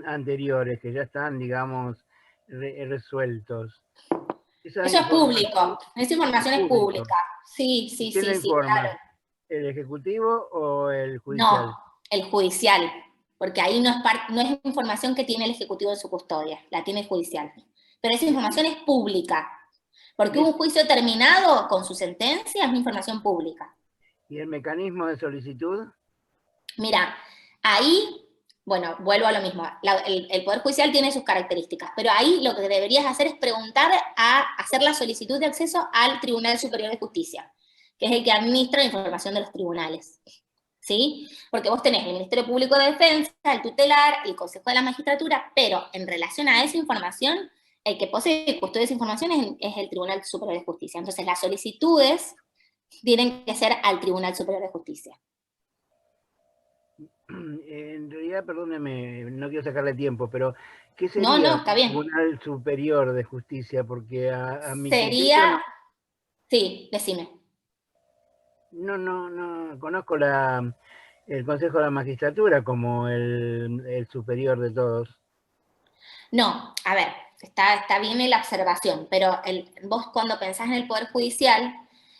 anteriores, que ya están, digamos, resueltos. Eso es público, esa información es pública. Sí, sí, ¿Quién sí, lo sí, informa? claro. ¿El ejecutivo o el judicial? No, el judicial, porque ahí no es información que tiene el ejecutivo en su custodia, la tiene el judicial. Pero esa información es pública, porque un juicio terminado con su sentencia es una información pública. ¿Y el mecanismo de solicitud? Mira, ahí, bueno, vuelvo a lo mismo, el Poder Judicial tiene sus características, pero ahí lo que deberías hacer es preguntar a hacer la solicitud de acceso al Tribunal Superior de Justicia, que es el que administra la información de los tribunales, ¿sí? Porque vos tenés el Ministerio Público de Defensa, el tutelar, el Consejo de la Magistratura, pero en relación a esa información, el que posee y custodia esa información es el Tribunal Superior de Justicia. Entonces las solicitudes tienen que ser al Tribunal Superior de Justicia. En realidad, perdóneme, no quiero sacarle tiempo, pero ¿qué sería No, está bien. el Tribunal Superior de Justicia? Porque a mi Sería... Sí, decime. No conozco el Consejo de la Magistratura como el superior de todos. No, a ver, está bien la observación, pero vos cuando pensás en el Poder Judicial,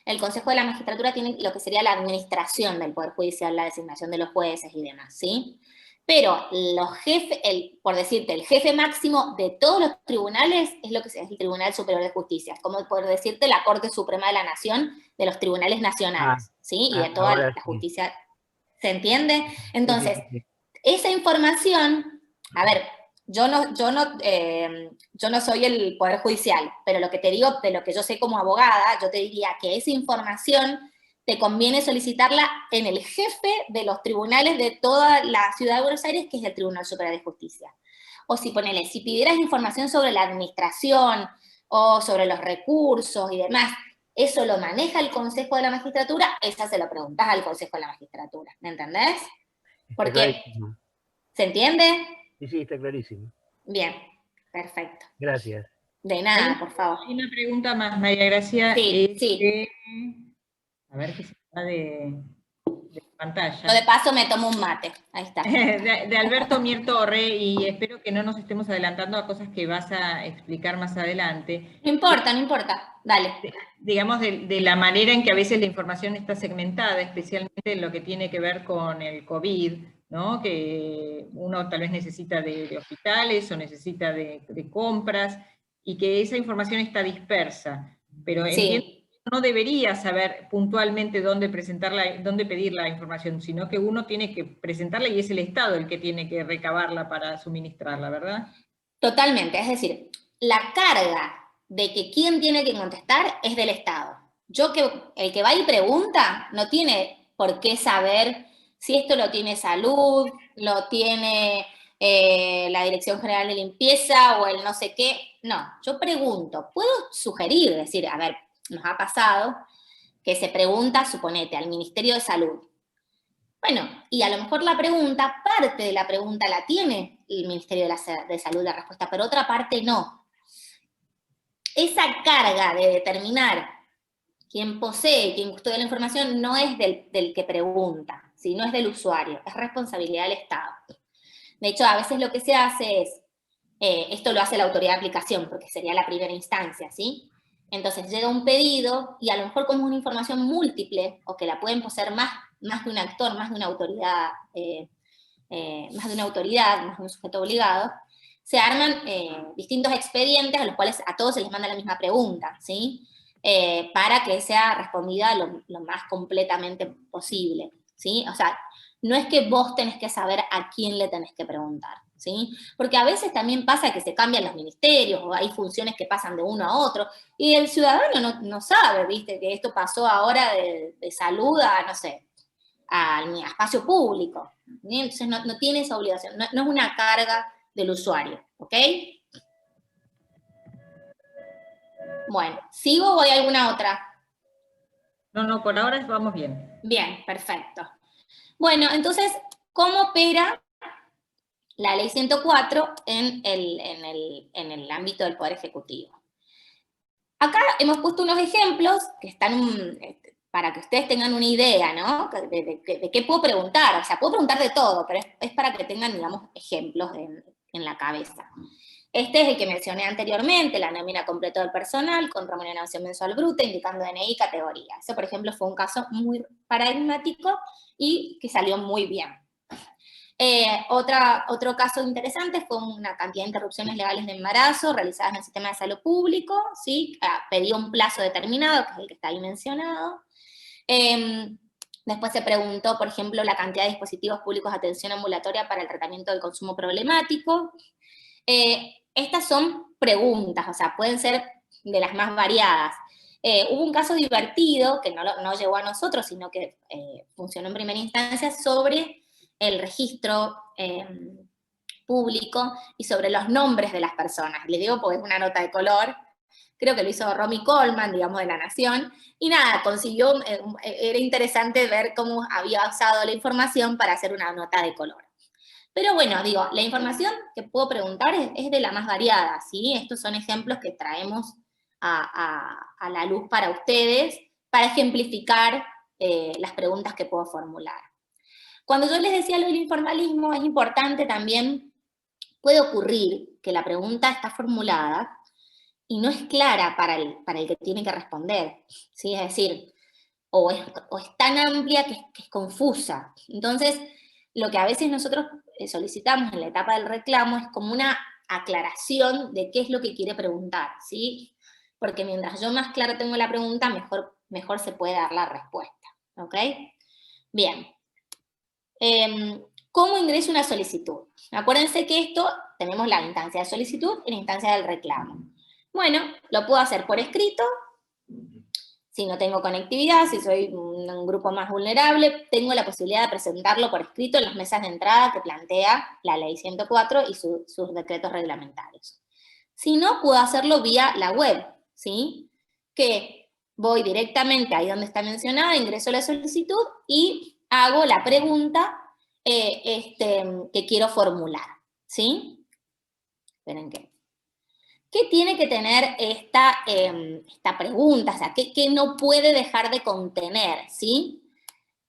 el Consejo de la Magistratura tiene lo que sería la administración del Poder Judicial, la designación de los jueces y demás, ¿sí? Pero los jefes, por decirte, el jefe máximo de todos los tribunales es lo que es el Tribunal Superior de Justicia, es como por decirte la Corte Suprema de la Nación de los tribunales nacionales, ¿sí? Y de toda la justicia, ¿se entiende? Entonces, esa información, a ver, yo no soy el Poder Judicial, pero lo que te digo, de lo que yo sé como abogada, yo te diría que esa información te conviene solicitarla en el jefe de los tribunales de toda la ciudad de Buenos Aires, que es el Tribunal Superior de Justicia. O si pidieras información sobre la administración o sobre los recursos y demás, eso lo maneja el Consejo de la Magistratura, esa se lo preguntás al Consejo de la Magistratura, ¿me entendés? Porque, ¿se entiende? Sí, está clarísimo. Bien, perfecto. Gracias. De nada, por favor. Hay una pregunta más, María Gracia. Sí. A ver qué se da de pantalla. Yo de paso me tomo un mate, ahí está. De Alberto Mier Torre, y espero que no nos estemos adelantando a cosas que vas a explicar más adelante. No importa, dale. Digamos, de la manera en que a veces la información está segmentada, especialmente en lo que tiene que ver con el COVID, ¿no? Que uno tal vez necesita de hospitales o necesita de compras, y que esa información está dispersa. Pero entiendo que no debería saber puntualmente dónde pedir la información, sino que uno tiene que presentarla y es el Estado el que tiene que recabarla para suministrarla, ¿verdad? Totalmente, es decir, la carga de que quién tiene que contestar es del Estado. El que va y pregunta no tiene por qué saber si esto lo tiene salud, lo tiene la Dirección General de Limpieza o el no sé qué. No, yo pregunto, puedo sugerir, decir, a ver, nos ha pasado que se pregunta, suponete, al Ministerio de Salud. Bueno, y a lo mejor parte de la pregunta la tiene el Ministerio de Salud, la respuesta, pero otra parte no. Esa carga de determinar quién posee, quién custodia la información, no es del que pregunta, ¿sí? No es del usuario, es responsabilidad del Estado. De hecho, a veces lo que se hace es, esto lo hace la autoridad de aplicación, porque sería la primera instancia, ¿sí? Entonces llega un pedido, y a lo mejor como es una información múltiple, o que la pueden poseer más de un actor, más de una autoridad, más de un sujeto obligado, se arman distintos expedientes a los cuales a todos se les manda la misma pregunta, ¿sí? Para que sea respondida lo más completamente posible, ¿sí? O sea, no es que vos tenés que saber a quién le tenés que preguntar, ¿sí? Porque a veces también pasa que se cambian los ministerios, o hay funciones que pasan de uno a otro, y el ciudadano no sabe, ¿viste? Que esto pasó ahora de salud a, no sé, a espacio público. ¿Sí? Entonces no tiene esa obligación, no es una carga del usuario, ¿ok? Bueno, ¿sigo o hay alguna otra? No, por ahora vamos bien. Bien, perfecto. Bueno, entonces, ¿cómo opera la ley 104 en el ámbito del Poder Ejecutivo? Acá hemos puesto unos ejemplos que están para que ustedes tengan una idea, ¿no? De qué puedo preguntar. O sea, puedo preguntar de todo, pero es para que tengan, digamos, ejemplos en la cabeza. Este es el que mencioné anteriormente, la nómina completa del personal con remuneración mensual bruta, indicando DNI y categoría. Ese, por ejemplo, fue un caso muy paradigmático y que salió muy bien. Otro caso interesante fue una cantidad de interrupciones legales de embarazo realizadas en el sistema de salud público, ¿sí? Pedía un plazo determinado, que es el que está ahí mencionado. Después se preguntó, por ejemplo, la cantidad de dispositivos públicos de atención ambulatoria para el tratamiento del consumo problemático. Estas son preguntas, o sea, pueden ser de las más variadas. Hubo un caso divertido, que no llegó a nosotros, sino que funcionó en primera instancia, sobre el registro público y sobre los nombres de las personas. Les digo porque es una nota de color, creo que lo hizo Romy Coleman, digamos, de La Nación, y nada, consiguió, era interesante ver cómo había usado la información para hacer una nota de color. Pero bueno, digo, la información que puedo preguntar es de la más variada, ¿sí? Estos son ejemplos que traemos a la luz para ustedes, para ejemplificar las preguntas que puedo formular. Cuando yo les decía lo del informalismo, es importante también, puede ocurrir que la pregunta está formulada y no es clara para el que tiene que responder, ¿sí? Es decir, o es tan amplia que es confusa. Entonces, lo que a veces nosotros solicitamos en la etapa del reclamo es como una aclaración de qué es lo que quiere preguntar, ¿sí? Porque mientras yo más claro tengo la pregunta, mejor se puede dar la respuesta, ¿ok? Bien. ¿Cómo ingreso una solicitud? Acuérdense que esto, tenemos la instancia de solicitud y la instancia del reclamo. Bueno, lo puedo hacer por escrito, si no tengo conectividad, si soy un grupo más vulnerable, tengo la posibilidad de presentarlo por escrito en las mesas de entrada que plantea la ley 104 y sus decretos reglamentarios. Si no, puedo hacerlo vía la web, ¿sí? Que voy directamente ahí donde está mencionada, ingreso la solicitud y hago la pregunta que quiero formular, ¿sí? Esperen que... ¿Qué tiene que tener esta pregunta? O sea, ¿qué no puede dejar de contener? ¿Sí?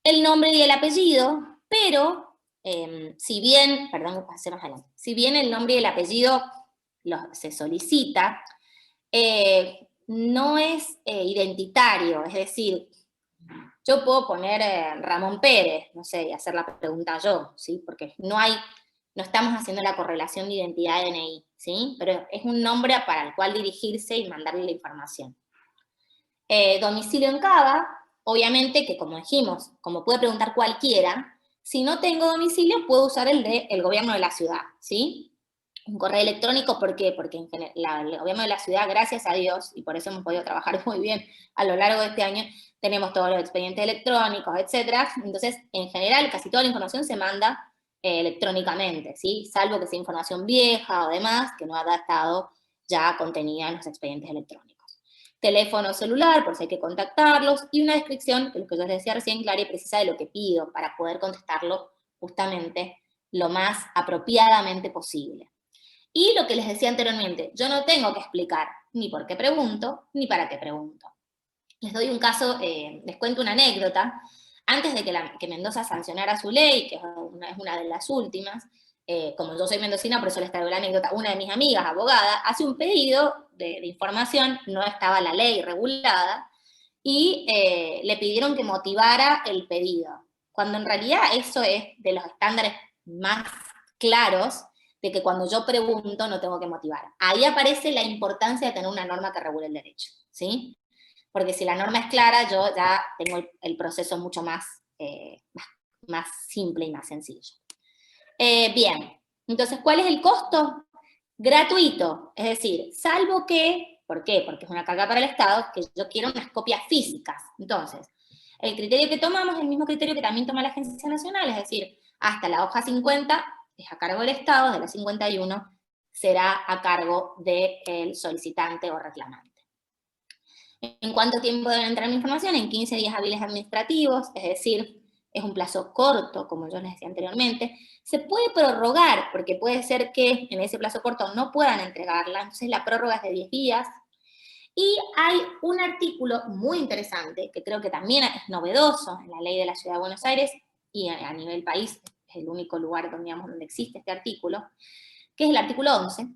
El nombre y el apellido, pero si bien, perdón, pasemos adelante, si bien el nombre y el apellido se solicita, no es identitario, es decir, yo puedo poner Ramón Pérez, no sé, y hacer la pregunta yo, ¿sí? Porque no estamos haciendo la correlación de identidad de DNI, ¿sí? Pero es un nombre para el cual dirigirse y mandarle la información. Domicilio en Cava, obviamente que como dijimos, como puede preguntar cualquiera, si no tengo domicilio puedo usar el del gobierno de la ciudad, ¿sí? Un correo electrónico, ¿por qué? Porque en general, el gobierno de la ciudad, gracias a Dios, y por eso hemos podido trabajar muy bien a lo largo de este año, tenemos todos los expedientes electrónicos, etcétera. Entonces, en general, casi toda la información se manda electrónicamente, ¿sí? Salvo que sea información vieja o demás, que no ha estado ya contenida en los expedientes electrónicos. Teléfono celular, por si hay que contactarlos, y una descripción, que es lo que yo les decía recién, clara y precisa de lo que pido, para poder contestarlo justamente lo más apropiadamente posible. Y lo que les decía anteriormente, yo no tengo que explicar ni por qué pregunto, ni para qué pregunto. Les doy un caso, les cuento una anécdota. Antes de que Mendoza sancionara su ley, que es una de las últimas, como yo soy mendocina, por eso les traigo la anécdota, una de mis amigas, abogada, hace un pedido de información, no estaba la ley regulada, y le pidieron que motivara el pedido, cuando en realidad eso es de los estándares más claros, de que cuando yo pregunto no tengo que motivar. Ahí aparece la importancia de tener una norma que regule el derecho, ¿sí? Porque si la norma es clara, yo ya tengo el proceso mucho más simple y más sencillo. Bien, Entonces, ¿cuál es el costo? Gratuito, es decir, salvo que, ¿por qué? Porque es una carga para el Estado, que yo quiero unas copias físicas. Entonces, el criterio que tomamos es el mismo criterio que también toma la Agencia Nacional, es decir, hasta la hoja 50 es a cargo del Estado, de la 51 será a cargo del solicitante o reclamante. ¿En cuánto tiempo debe entrar mi información? En 15 días hábiles administrativos, es decir, es un plazo corto, como yo les decía anteriormente. Se puede prorrogar, porque puede ser que en ese plazo corto no puedan entregarla, entonces la prórroga es de 10 días. Y hay un artículo muy interesante, que creo que también es novedoso en la ley de la Ciudad de Buenos Aires, y a nivel país es el único lugar donde existe este artículo, que es el artículo 11,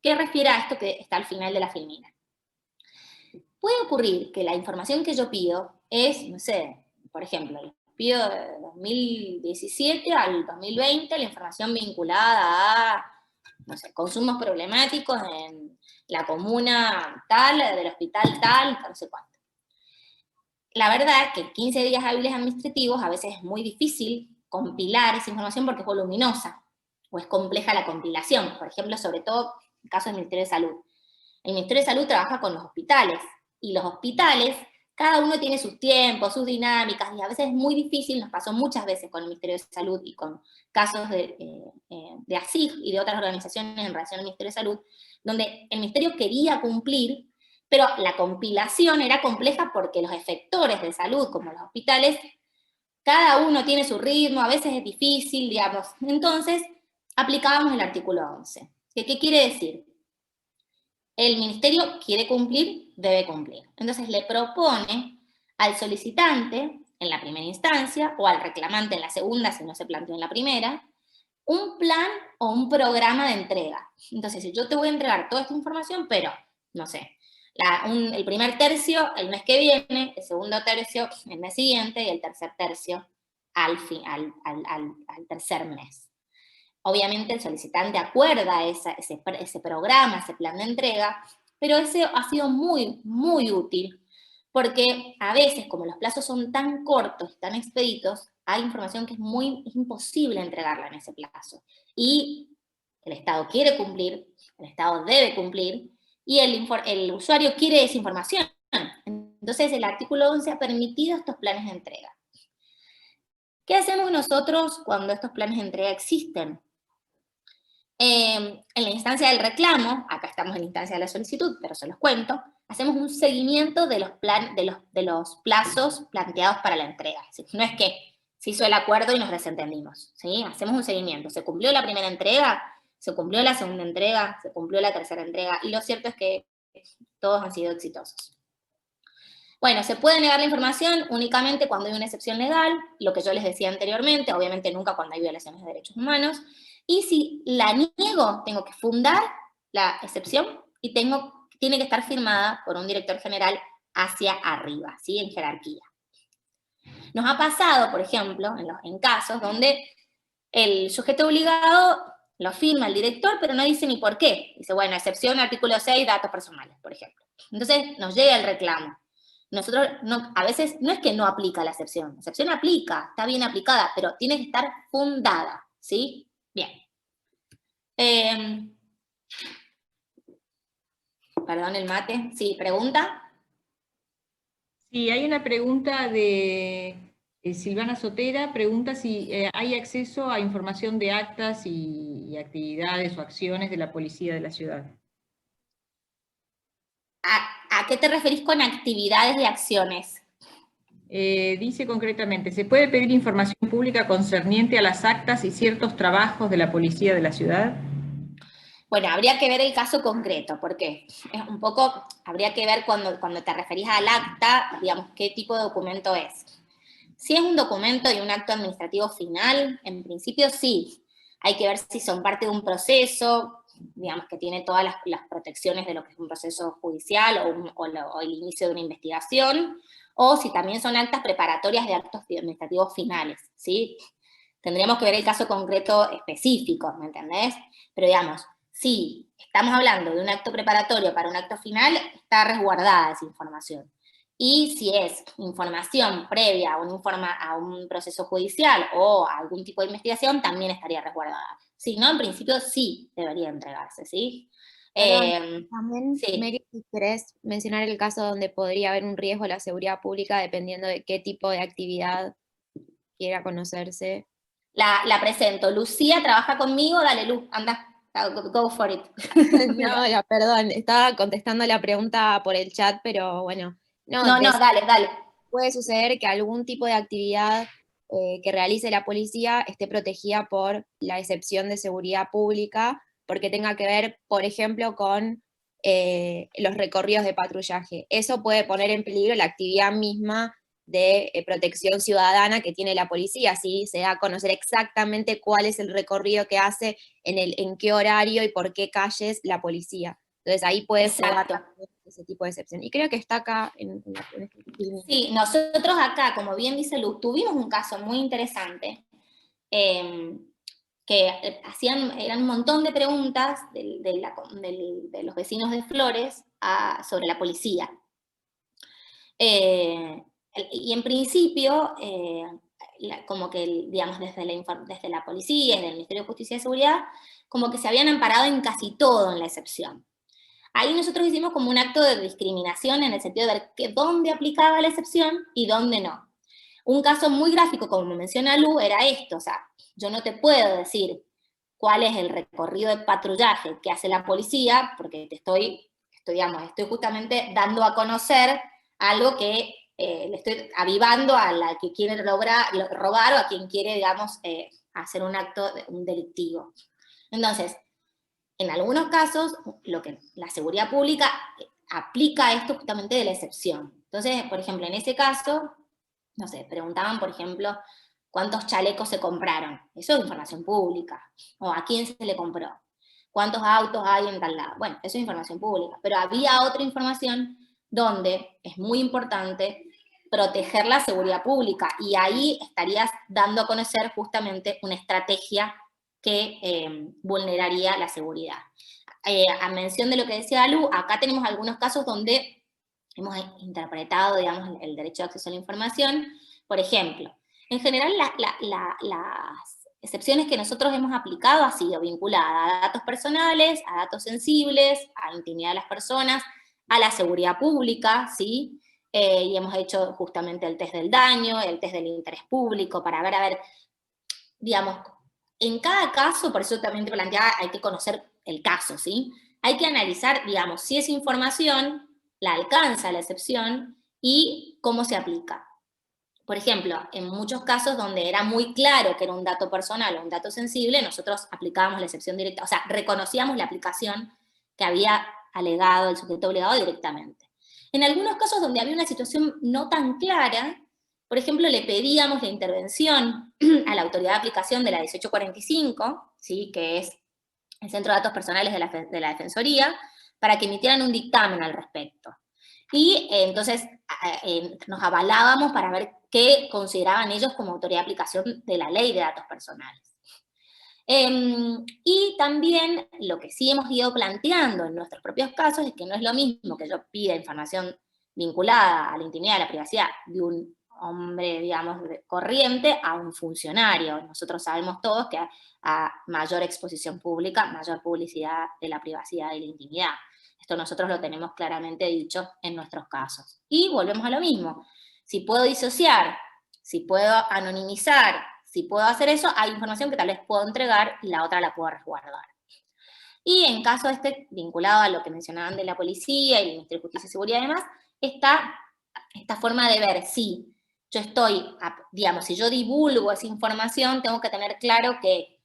que refiere a esto que está al final de la filmina. Puede ocurrir que la información que yo pido es, no sé, por ejemplo, pido de 2017 al 2020 la información vinculada a, no sé, consumos problemáticos en la comuna tal, del hospital tal, no sé cuánto. La verdad es que 15 días hábiles administrativos a veces es muy difícil compilar esa información porque es voluminosa o es compleja la compilación. Por ejemplo, sobre todo en el caso del Ministerio de Salud. El Ministerio de Salud trabaja con los hospitales y los hospitales, cada uno tiene sus tiempos, sus dinámicas, y a veces es muy difícil, nos pasó muchas veces con el Ministerio de Salud y con casos de ASIG y de otras organizaciones en relación al Ministerio de Salud, donde el Ministerio quería cumplir, pero la compilación era compleja porque los efectores de salud, como los hospitales, cada uno tiene su ritmo, a veces es difícil, digamos. Entonces, aplicábamos el artículo 11. ¿Qué quiere decir? El ministerio quiere cumplir, debe cumplir. Entonces le propone al solicitante, en la primera instancia, o al reclamante en la segunda, si no se planteó en la primera, un plan o un programa de entrega. Entonces, si yo te voy a entregar toda esta información, pero, no sé, el primer tercio el mes que viene, el segundo tercio el mes siguiente, y el tercer tercio al tercer mes. Obviamente el solicitante acuerda ese programa, ese plan de entrega, pero ese ha sido muy, muy útil, porque a veces, como los plazos son tan cortos, tan expeditos, hay información que es imposible entregarla en ese plazo. Y el Estado quiere cumplir, el Estado debe cumplir, y el usuario quiere esa información. Entonces el artículo 11 ha permitido estos planes de entrega. ¿Qué hacemos nosotros cuando estos planes de entrega existen? En la instancia del reclamo, acá estamos en la instancia de la solicitud, pero se los cuento, hacemos un seguimiento de los plazos planteados para la entrega. ¿Sí? No es que se hizo el acuerdo y nos desentendimos, ¿sí? Hacemos un seguimiento. ¿Se cumplió la primera entrega? ¿Se cumplió la segunda entrega? ¿Se cumplió la tercera entrega? Y lo cierto es que todos han sido exitosos. Bueno, se puede negar la información únicamente cuando hay una excepción legal, lo que yo les decía anteriormente, obviamente nunca cuando hay violaciones de derechos humanos. Y si la niego, tengo que fundar la excepción y tiene que estar firmada por un director general hacia arriba, ¿sí? En jerarquía. Nos ha pasado, por ejemplo, en casos donde el sujeto obligado lo firma el director, pero no dice ni por qué. Dice, bueno, excepción, artículo 6, datos personales, por ejemplo. Entonces nos llega el reclamo. Nosotros, a veces, no es que no aplica la excepción aplica, está bien aplicada, pero tiene que estar fundada, ¿sí? Bien. Perdón el mate. Sí, ¿pregunta? Sí, hay una pregunta de Silvana Sotera, pregunta si hay acceso a información de actas y actividades o acciones de la policía de la ciudad. ¿A qué te referís con actividades y acciones? Dice concretamente, ¿se puede pedir información pública concerniente a las actas y ciertos trabajos de la policía de la ciudad? Bueno, habría que ver el caso concreto, porque es un poco, habría que ver cuando te referís al acta, digamos, qué tipo de documento es. Si es un documento y un acto administrativo final, en principio sí. Hay que ver si son parte de un proceso, digamos, que tiene todas las protecciones de lo que es un proceso judicial o el inicio de una investigación, o si también son actas preparatorias de actos administrativos finales, ¿sí? Tendríamos que ver el caso concreto específico, ¿me entendés? Pero digamos, si estamos hablando de un acto preparatorio para un acto final, está resguardada esa información. Y si es información previa a un proceso judicial o a algún tipo de investigación, también estaría resguardada. Si no, en principio sí debería entregarse, ¿sí? También, Sí. Mary, si querés mencionar el caso donde podría haber un riesgo a la seguridad pública dependiendo de qué tipo de actividad quiera conocerse. La presento. Lucía trabaja conmigo, dale Lu, anda, go for it. No, perdón, estaba contestando la pregunta por el chat, pero bueno. No, dale. Puede suceder que algún tipo de actividad que realice la policía esté protegida por la excepción de seguridad pública, porque tenga que ver, por ejemplo, con los recorridos de patrullaje. Eso puede poner en peligro la actividad misma de protección ciudadana que tiene la policía, ¿sí? Se da a conocer exactamente cuál es el recorrido que hace, en qué horario y por qué calles la policía. Entonces ahí puede jugar ese tipo de excepción. Y creo que está acá en este línea. Sí, nosotros acá, como bien dice Luz, tuvimos un caso muy interesante, que eran un montón de preguntas de los vecinos de Flores sobre la policía. Y en principio, como que, digamos, desde la policía, desde el Ministerio de Justicia y Seguridad, como que se habían amparado en casi todo en la excepción. Ahí nosotros hicimos como un acto de discriminación en el sentido de ver dónde aplicaba la excepción y dónde no. Un caso muy gráfico, como menciona Lu, era esto, o sea, yo no te puedo decir cuál es el recorrido de patrullaje que hace la policía, porque estoy justamente dando a conocer algo que le estoy avivando a la que quiere robar o a quien quiere, digamos, hacer un acto delictivo. Entonces, en algunos casos, la seguridad pública aplica esto justamente de la excepción. Entonces, por ejemplo, en ese caso, no sé, preguntaban, por ejemplo, cuántos chalecos se compraron. Eso es información pública. O a quién se le compró. ¿Cuántos autos hay en tal lado? Bueno, eso es información pública. Pero había otra información donde es muy importante proteger la seguridad pública. Y ahí estarías dando a conocer justamente una estrategia que vulneraría la seguridad. A mención de lo que decía Lu, acá tenemos algunos casos donde hemos interpretado, digamos, el derecho de acceso a la información. Por ejemplo, en general las excepciones que nosotros hemos aplicado ha sido vinculada a datos personales, a datos sensibles, a intimidad de las personas, a la seguridad pública, ¿sí? Y hemos hecho justamente el test del daño, el test del interés público, para ver, digamos, en cada caso, por eso también te planteaba, hay que conocer el caso, ¿sí? Hay que analizar, digamos, si esa información la alcanza la excepción y cómo se aplica. Por ejemplo, en muchos casos donde era muy claro que era un dato personal o un dato sensible, nosotros aplicábamos la excepción directa, o sea, reconocíamos la aplicación que había alegado el sujeto obligado directamente. En algunos casos donde había una situación no tan clara, por ejemplo, le pedíamos la intervención a la autoridad de aplicación de la 1845, ¿sí? Que es el Centro de Datos Personales de la Defensoría, para que emitieran un dictamen al respecto. Y entonces nos avalábamos para ver qué consideraban ellos como autoridad de aplicación de la ley de datos personales. Y también lo que sí hemos ido planteando en nuestros propios casos es que no es lo mismo que yo pida información vinculada a la intimidad, a la privacidad de un hombre, digamos, corriente a un funcionario. Nosotros sabemos todos que a mayor exposición pública, mayor publicidad de la privacidad y la intimidad. Esto nosotros lo tenemos claramente dicho en nuestros casos. Y volvemos a lo mismo. Si puedo disociar, si puedo anonimizar, si puedo hacer eso, hay información que tal vez puedo entregar y la otra la puedo resguardar. Y en caso vinculado a lo que mencionaban de la policía y el Ministerio de Justicia y Seguridad y demás, está esta forma de ver si yo estoy, digamos, si yo divulgo esa información, tengo que tener claro que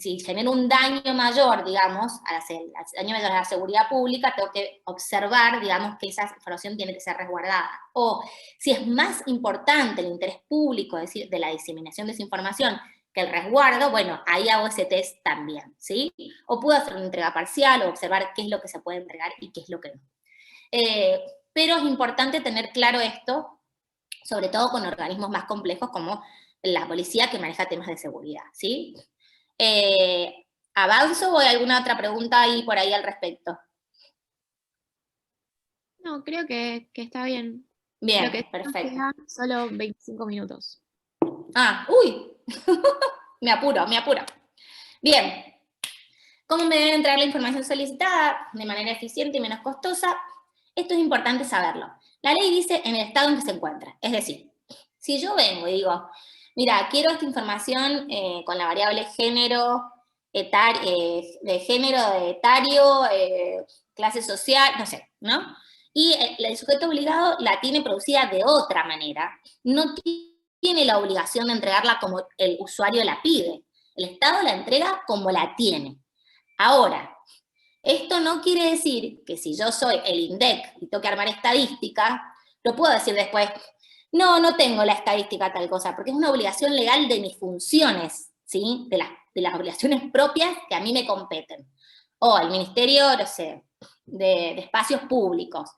si genero un daño mayor, digamos, daño mayor a la seguridad pública, tengo que observar, digamos, que esa información tiene que ser resguardada. O si es más importante el interés público, es decir, de la diseminación de esa información, que el resguardo, bueno, ahí hago ese test también, ¿sí? O puedo hacer una entrega parcial o observar qué es lo que se puede entregar y qué es lo que no. Pero es importante tener claro esto, sobre todo con organismos más complejos como la policía que maneja temas de seguridad, ¿sí? ¿Avanzo o hay alguna otra pregunta ahí por ahí al respecto? No, creo que está bien. Bien, Lo que nos perfecto. queda solo 25 minutos. Ah, uy, me apuro, me apuro. Bien, ¿cómo me debe entregar la información solicitada de manera eficiente y menos costosa? Esto es importante saberlo. La ley dice en el estado en que se encuentra. Es decir, si yo vengo y digo, mira, quiero esta información con la variable género, de género, de etario, clase social, no sé, ¿no? Y el sujeto obligado la tiene producida de otra manera, no tiene la obligación de entregarla como el usuario la pide. El Estado la entrega como la tiene. Ahora, esto no quiere decir que si yo soy el INDEC y tengo que armar estadística, lo puedo decir después, no tengo la estadística tal cosa, porque es una obligación legal de mis funciones, ¿sí? De las obligaciones propias que a mí me competen. O el Ministerio, no sé, de Espacios Públicos.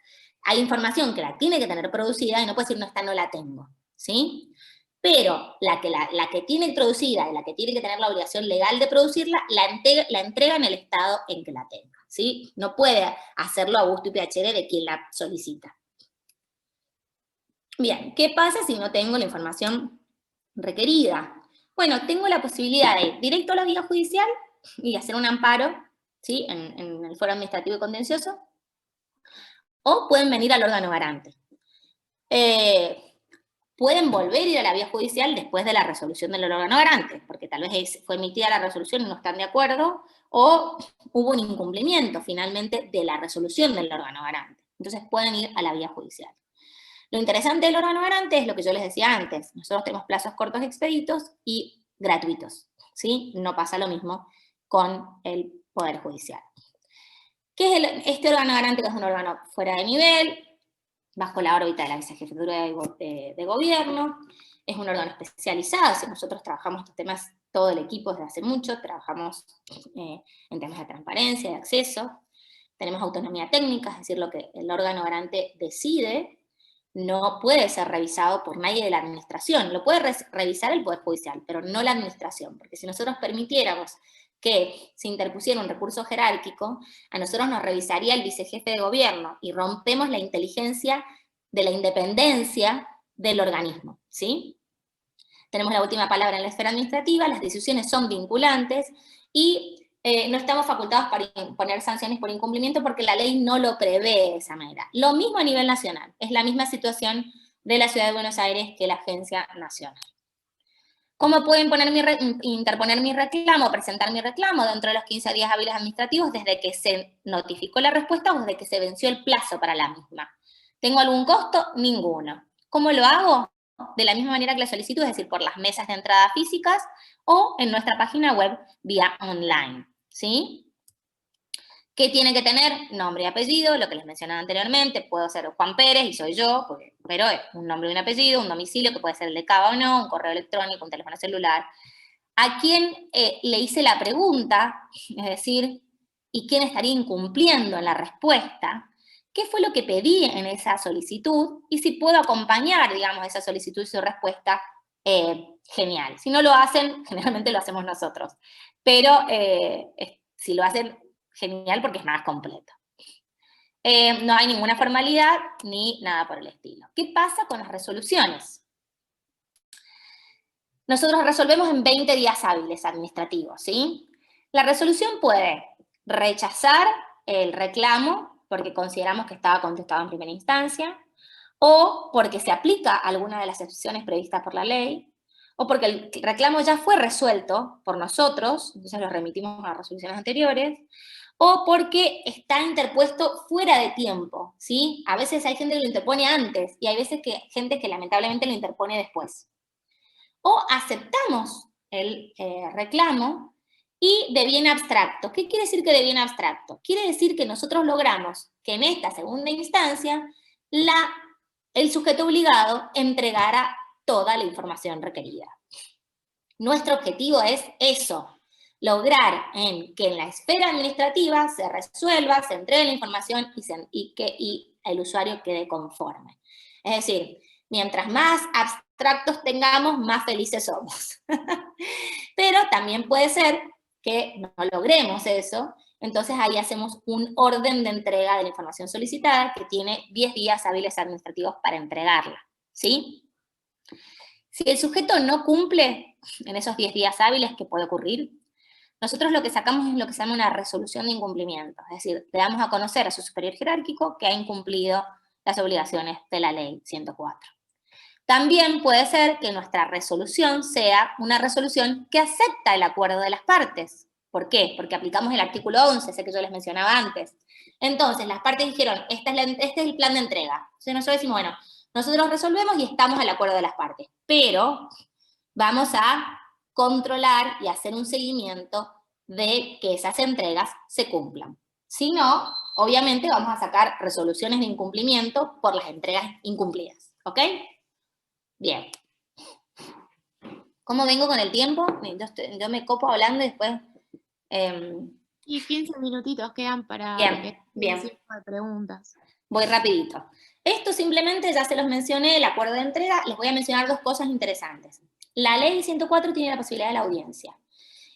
Hay información que la tiene que tener producida y no puede decir, no, esta no la tengo, ¿sí? Pero la que tiene producida y la que tiene que tener la obligación legal de producirla, la entrega en el estado en que la tenga, ¿sí? No puede hacerlo a gusto y piacere de quien la solicita. Bien, ¿qué pasa si no tengo la información requerida? Bueno, tengo la posibilidad de ir directo a la vía judicial y hacer un amparo, ¿sí? En el foro administrativo y contencioso, o pueden venir al órgano garante. Pueden volver a ir a la vía judicial después de la resolución del órgano garante, porque tal vez fue emitida la resolución y no están de acuerdo, o hubo un incumplimiento finalmente de la resolución del órgano garante. Entonces pueden ir a la vía judicial. Lo interesante del órgano garante es lo que yo les decía antes. Nosotros tenemos plazos cortos expeditos y gratuitos, ¿sí? No pasa lo mismo con el Poder Judicial. ¿Qué es este órgano garante, que es un órgano fuera de nivel, bajo la órbita de la Vicejefatura de Gobierno? Es un órgano especializado. Si nosotros trabajamos estos temas, todo el equipo desde hace mucho, trabajamos en temas de transparencia, de acceso, tenemos autonomía técnica, es decir, lo que el órgano garante decide no puede ser revisado por nadie de la administración. Lo puede revisar el Poder Judicial, pero no la administración, porque si nosotros permitiéramos que se interpusiera un recurso jerárquico, a nosotros nos revisaría el vicejefe de gobierno y rompemos la inteligencia de la independencia del organismo, ¿sí? Tenemos la última palabra en la esfera administrativa, las decisiones son vinculantes y no estamos facultados para imponer sanciones por incumplimiento porque la ley no lo prevé de esa manera. Lo mismo a nivel nacional, es la misma situación de la Ciudad de Buenos Aires que la Agencia Nacional. ¿Cómo puedo interponer mi reclamo, presentar mi reclamo dentro de los 15 días hábiles administrativos desde que se notificó la respuesta o desde que se venció el plazo para la misma? ¿Tengo algún costo? Ninguno. ¿Cómo lo hago? De la misma manera que la solicitud, es decir, por las mesas de entrada físicas o en nuestra página web vía online, ¿sí? ¿Qué tiene que tener? Nombre y apellido, lo que les mencionaba anteriormente. Puedo ser Juan Pérez y soy yo, pero es un nombre y un apellido, un domicilio que puede ser el de Cava o no, un correo electrónico, un teléfono celular. ¿A quién le hice la pregunta? Es decir, ¿y quién estaría incumpliendo en la respuesta? ¿Qué fue lo que pedí en esa solicitud? Y si puedo acompañar, digamos, esa solicitud y su respuesta, genial. Si no lo hacen, generalmente lo hacemos nosotros. Pero si lo hacen, genial, porque es más completo. No hay ninguna formalidad ni nada por el estilo. ¿Qué pasa con las resoluciones? Nosotros resolvemos en 20 días hábiles administrativos, ¿sí? La resolución puede rechazar el reclamo porque consideramos que estaba contestado en primera instancia, o porque se aplica alguna de las excepciones previstas por la ley, o porque el reclamo ya fue resuelto por nosotros, entonces lo remitimos a las resoluciones anteriores, o porque está interpuesto fuera de tiempo, ¿sí? A veces hay gente que lo interpone antes, y hay veces gente que lamentablemente lo interpone después. O aceptamos el reclamo y de bien abstracto. ¿Qué quiere decir que de bien abstracto? Quiere decir que nosotros logramos que en esta segunda instancia el sujeto obligado entregara toda la información requerida. Nuestro objetivo es eso, lograr que en la esfera administrativa se resuelva, se entregue la información y el usuario quede conforme. Es decir, mientras más abstractos tengamos, más felices somos. Pero también puede ser que no logremos eso Entonces ahí hacemos un orden de entrega de la información solicitada que tiene 10 días hábiles administrativos para entregarla, ¿sí? Si el sujeto no cumple en esos 10 días hábiles, que puede ocurrir, nosotros lo que sacamos es lo que se llama una resolución de incumplimiento, es decir, le damos a conocer a su superior jerárquico que ha incumplido las obligaciones de la ley 104. También puede ser que nuestra resolución sea una resolución que acepta el acuerdo de las partes. ¿Por qué? Porque aplicamos el artículo 11, ese que yo les mencionaba antes. Entonces, las partes dijeron, este es el plan de entrega. Entonces nosotros decimos, bueno, nosotros resolvemos y estamos al acuerdo de las partes, pero vamos a controlar y hacer un seguimiento de que esas entregas se cumplan. Si no, obviamente vamos a sacar resoluciones de incumplimiento por las entregas incumplidas, ¿ok? Bien. ¿Cómo vengo con el tiempo? Yo me copo hablando y después... Y 15 minutitos quedan para bien. de preguntas. Voy rapidito. Esto simplemente, ya se los mencioné, el acuerdo de entrega, les voy a mencionar dos cosas interesantes. La ley 104 tiene la posibilidad de la audiencia.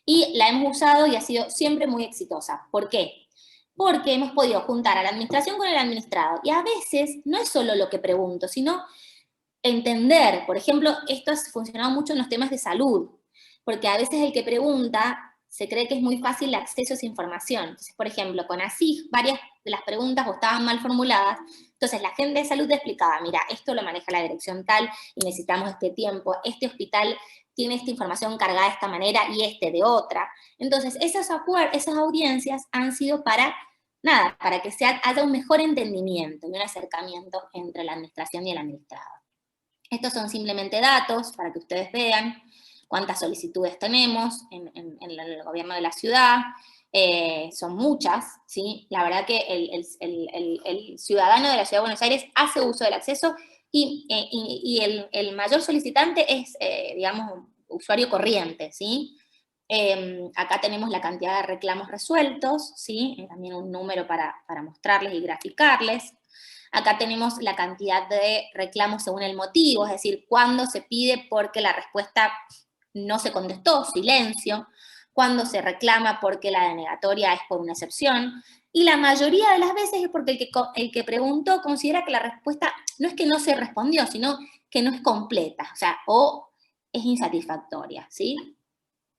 Y la hemos usado y ha sido siempre muy exitosa. ¿Por qué? Porque hemos podido juntar a la administración con el administrado. Y a veces no es solo lo que pregunto, sino entender. Por ejemplo, esto ha funcionado mucho en los temas de salud. Porque a veces el que pregunta se cree que es muy fácil el acceso a esa información. Entonces, por ejemplo, con ASIG, varias de las preguntas o estaban mal formuladas. Entonces, la gente de salud te explicaba, mira, esto lo maneja la dirección tal y necesitamos este tiempo, este hospital tiene esta información cargada de esta manera y este de otra. Entonces, esas audiencias han sido para que haya un mejor entendimiento y un acercamiento entre la administración y el administrado. Estos son simplemente datos para que ustedes vean cuántas solicitudes tenemos en el gobierno de la ciudad. Son muchas, ¿sí? La verdad que el ciudadano de la Ciudad de Buenos Aires hace uso del acceso y el mayor solicitante es, digamos, un usuario corriente, ¿sí? Acá tenemos la cantidad de reclamos resueltos, ¿sí? También un número para mostrarles y graficarles. Acá tenemos la cantidad de reclamos según el motivo, es decir, cuándo se pide porque la respuesta no se contestó, silencio, cuando se reclama porque la denegatoria es por una excepción, y la mayoría de las veces es porque el que preguntó considera que la respuesta no es que no se respondió, sino que no es completa, o sea, o es insatisfactoria, ¿sí?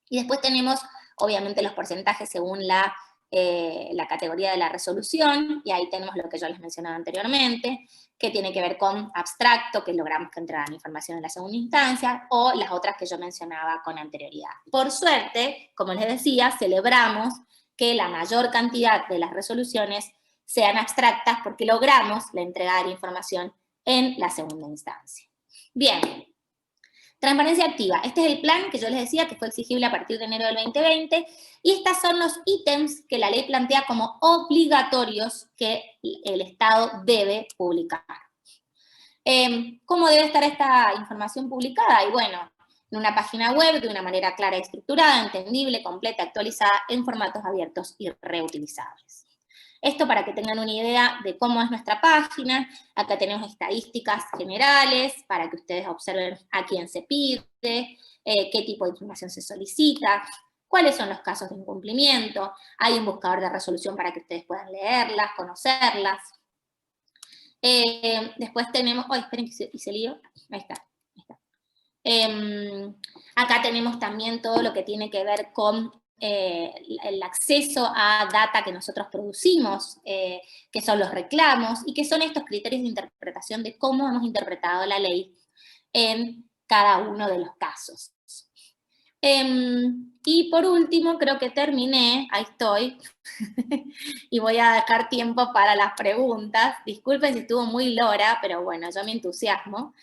Y después tenemos, obviamente, los porcentajes según la categoría de la resolución, y ahí tenemos lo que yo les mencionaba anteriormente, que tiene que ver con abstracto, que logramos que entrara la información en la segunda instancia, o las otras que yo mencionaba con anterioridad. Por suerte, como les decía, celebramos que la mayor cantidad de las resoluciones sean abstractas porque logramos la entrega de la información en la segunda instancia. Bien. Transparencia activa. Este es el plan que yo les decía que fue exigible a partir de enero del 2020 y estos son los ítems que la ley plantea como obligatorios que el Estado debe publicar. ¿Cómo debe estar esta información publicada? Y bueno, en una página web de una manera clara y estructurada, entendible, completa, actualizada, en formatos abiertos y reutilizables. Esto para que tengan una idea de cómo es nuestra página. Acá tenemos estadísticas generales para que ustedes observen a quién se pide, qué tipo de información se solicita, cuáles son los casos de incumplimiento. Hay un buscador de resolución para que ustedes puedan leerlas, conocerlas. Después tenemos, esperen que hice lío. Ahí está. Acá tenemos también todo lo que tiene que ver con el acceso a data que nosotros producimos, que son los reclamos, y que son estos criterios de interpretación de cómo hemos interpretado la ley en cada uno de los casos. Y por último, creo que terminé, ahí estoy, y voy a dejar tiempo para las preguntas. Disculpen si estuvo muy lora, pero bueno, yo me entusiasmo.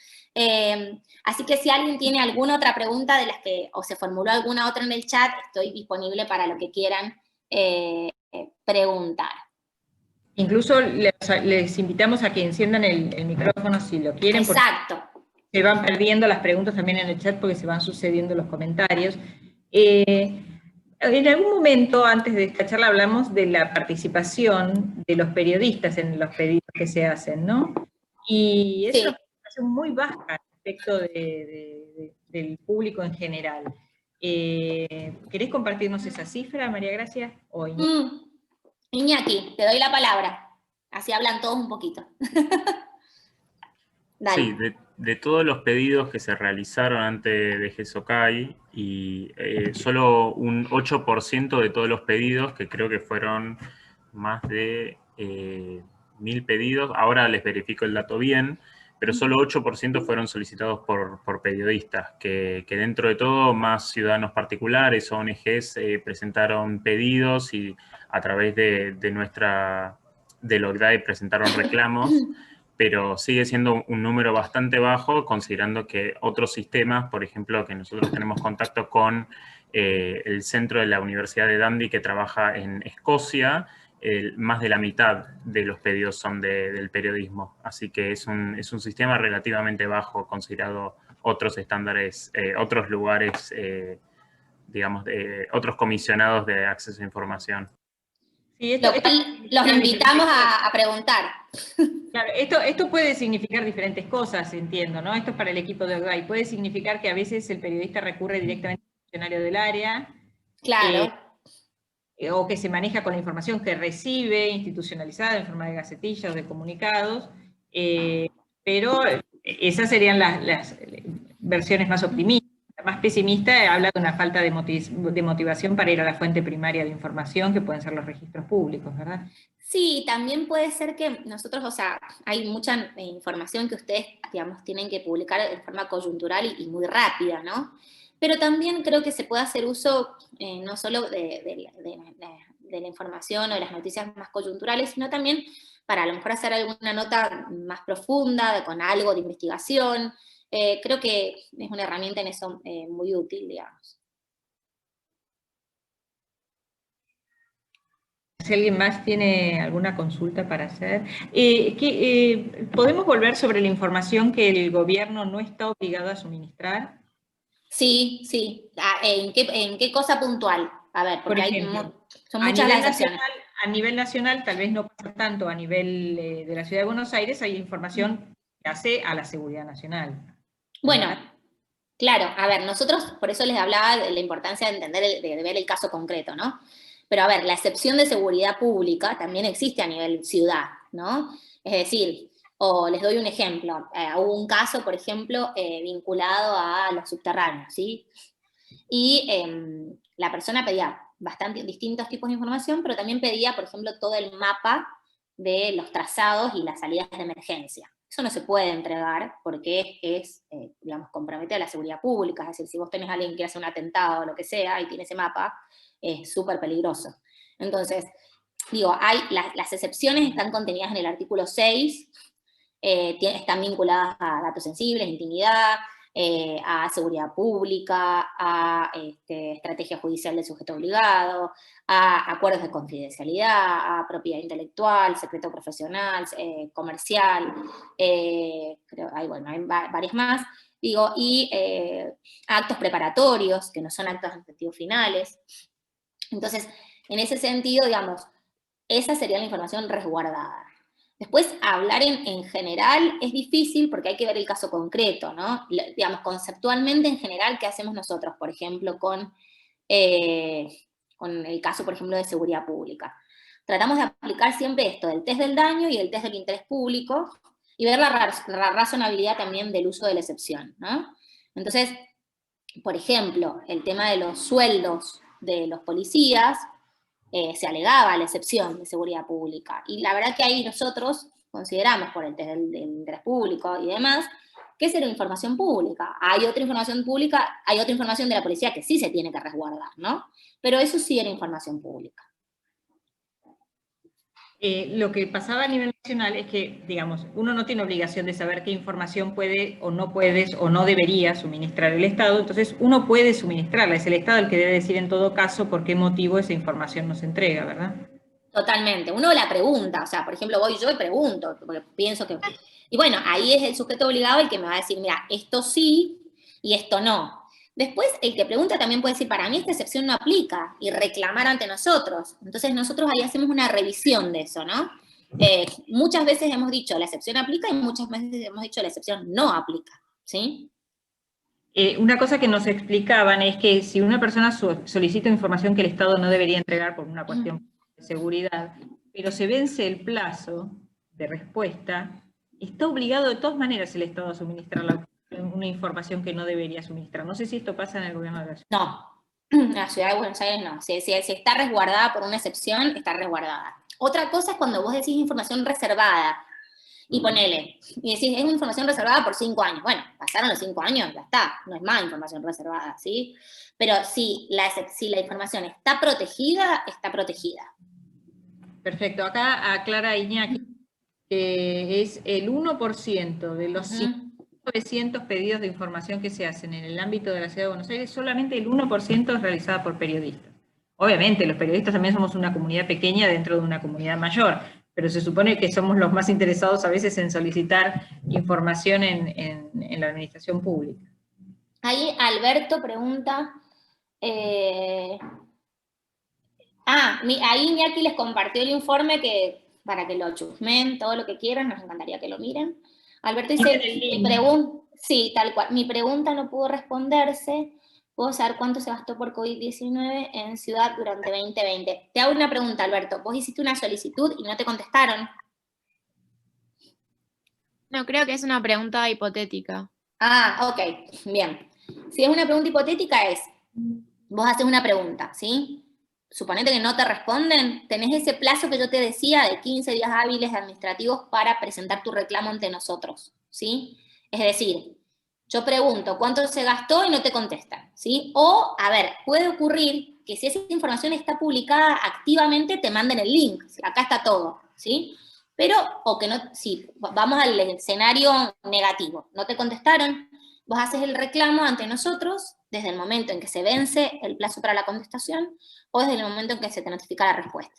Así que si alguien tiene alguna otra pregunta de las que, o se formuló alguna otra en el chat, estoy disponible para lo que quieran preguntar. Incluso les invitamos a que enciendan el micrófono si lo quieren. Exacto. Se van perdiendo las preguntas también en el chat porque se van sucediendo los comentarios. En algún momento, antes de esta charla, hablamos de la participación de los periodistas en los pedidos que se hacen, ¿no? Y es una participación muy baja respecto del público en general. ¿Querés compartirnos esa cifra, María Gracia? Iñaki, te doy la palabra. Así hablan todos un poquito. Dale. Sí, de todos los pedidos que se realizaron antes de GESOCAI, y solo un 8% de todos los pedidos, que creo que fueron más de 1000 pedidos, ahora les verifico el dato bien, pero solo 8% fueron solicitados por periodistas, que dentro de todo más ciudadanos particulares, ONGs, presentaron pedidos y a través del OCDAE presentaron reclamos, pero sigue siendo un número bastante bajo, considerando que otros sistemas, por ejemplo, que nosotros tenemos contacto con el centro de la Universidad de Dundee que trabaja en Escocia, más de la mitad de los pedidos son del periodismo. Así que es un sistema relativamente bajo, considerado otros estándares, otros lugares, digamos, otros comisionados de acceso a información. Sí, Lo cual los invitamos a preguntar. Claro, esto puede significar diferentes cosas, entiendo, ¿no? Esto es para el equipo de OCDAI. Puede significar que a veces el periodista recurre directamente al funcionario del área. Claro. O que se maneja con la información que recibe, institucionalizada en forma de gacetillas o de comunicados, pero esas serían las versiones más optimistas. La más pesimista habla de una falta de motivación para ir a la fuente primaria de información, que pueden ser los registros públicos, ¿verdad? Sí, también puede ser que nosotros, o sea, hay mucha información que ustedes, digamos, tienen que publicar de forma coyuntural y muy rápida, ¿no? Pero también creo que se puede hacer uso no solo de la información o de las noticias más coyunturales, sino también para a lo mejor hacer alguna nota más profunda, con algo de investigación. Creo que es una herramienta en eso muy útil, digamos. Si alguien más tiene alguna consulta para hacer. ¿Podemos volver sobre la información que el gobierno no está obligado a suministrar? Sí, sí. ¿En qué cosa puntual? A ver, porque Por ejemplo, son muchas las excepciones. A nivel nacional, tal vez no pasa tanto a nivel de la Ciudad de Buenos Aires, hay información que hace a la seguridad nacional. Bueno, claro, a ver, nosotros, por eso les hablaba de la importancia de entender, de ver el caso concreto, ¿no? Pero a ver, la excepción de seguridad pública también existe a nivel ciudad, ¿no? Es decir, o les doy un ejemplo, hubo un caso, por ejemplo, vinculado a los subterráneos, ¿sí? Y la persona pedía bastante distintos tipos de información, pero también pedía, por ejemplo, todo el mapa de los trazados y las salidas de emergencia. Eso no se puede entregar porque es, digamos, compromete a la seguridad pública. Es decir, si vos tenés a alguien que hace un atentado o lo que sea y tiene ese mapa, es súper peligroso. Entonces, digo, las excepciones están contenidas en el artículo 6, están vinculadas a datos sensibles, intimidad, a seguridad pública, a estrategia judicial del sujeto obligado, a acuerdos de confidencialidad, a propiedad intelectual, secreto profesional, comercial, creo, hay varias más, digo, y actos preparatorios, que no son actos administrativos finales. Entonces, en ese sentido, digamos, esa sería la información resguardada. Después, hablar en general es difícil porque hay que ver el caso concreto, ¿no? Digamos, conceptualmente en general, ¿qué hacemos nosotros, por ejemplo, con el caso, por ejemplo, de seguridad pública? Tratamos de aplicar siempre esto, del test del daño y el test del interés público, y ver la razonabilidad también del uso de la excepción, ¿no? Entonces, por ejemplo, el tema de los sueldos de los policías, se alegaba la excepción de seguridad pública. Y la verdad que ahí nosotros consideramos, por el test del interés público y demás, que esa era información pública. Hay otra información pública, hay otra información de la policía que sí se tiene que resguardar, ¿no? Pero eso sí era información pública. Lo que pasaba a nivel nacional es que, digamos, uno no tiene obligación de saber qué información puede o no puedes o no debería suministrar el Estado, entonces uno puede suministrarla, es el Estado el que debe decir en todo caso por qué motivo esa información no se entrega, ¿verdad? Totalmente, uno la pregunta, o sea, por ejemplo, voy yo y pregunto, porque pienso que... Y bueno, ahí es el sujeto obligado el que me va a decir, mira, esto sí y esto no. Después, el que pregunta también puede decir, para mí esta excepción no aplica, y reclamar ante nosotros. Entonces nosotros ahí hacemos una revisión de eso, ¿no? Muchas veces hemos dicho, la excepción aplica, y muchas veces hemos dicho, la excepción no aplica, ¿sí? Una cosa que nos explicaban es que si una persona solicita información que el Estado no debería entregar por una cuestión de seguridad, pero se vence el plazo de respuesta, está obligado de todas maneras el Estado a suministrar una información que no debería suministrar. No sé si esto pasa en el gobierno de la ciudad. No, en la ciudad de Buenos Aires no. Si está resguardada por una excepción, está resguardada. Otra cosa es cuando vos decís información reservada, y ponele, y decís, es una información reservada por 5 años. Bueno, pasaron los 5 años, ya está, no es más información reservada, ¿sí? Pero si la información está protegida, está protegida. Perfecto, acá aclara Iñaki que es el 1% de los 900 pedidos de información que se hacen en el ámbito de la Ciudad de Buenos Aires, solamente el 1% es realizada por periodistas. Obviamente, los periodistas también somos una comunidad pequeña dentro de una comunidad mayor, pero se supone que somos los más interesados a veces en solicitar información en la administración pública. Ahí Alberto pregunta, ahí Iñaki les compartió el informe para que lo chusmen, todo lo que quieran, nos encantaría que lo miren. Alberto dice, sí, tal cual, mi pregunta no pudo responderse, ¿puedo saber cuánto se gastó por COVID-19 en Ciudad durante 2020? Te hago una pregunta, Alberto, vos hiciste una solicitud y no te contestaron. No, creo que es una pregunta hipotética. Ok, bien. Si es una pregunta hipotética vos haces una pregunta, ¿sí? Suponete que no te responden, tenés ese plazo que yo te decía de 15 días hábiles administrativos para presentar tu reclamo ante nosotros, ¿sí? Es decir, yo pregunto cuánto se gastó y no te contestan, ¿sí? O, a ver, puede ocurrir que si esa información está publicada activamente, te manden el link, acá está todo, ¿sí? Pero, o que no, sí, vamos al escenario negativo, no te contestaron, vos haces el reclamo ante nosotros desde el momento en que se vence el plazo para la contestación o desde el momento en que se te notifica la respuesta.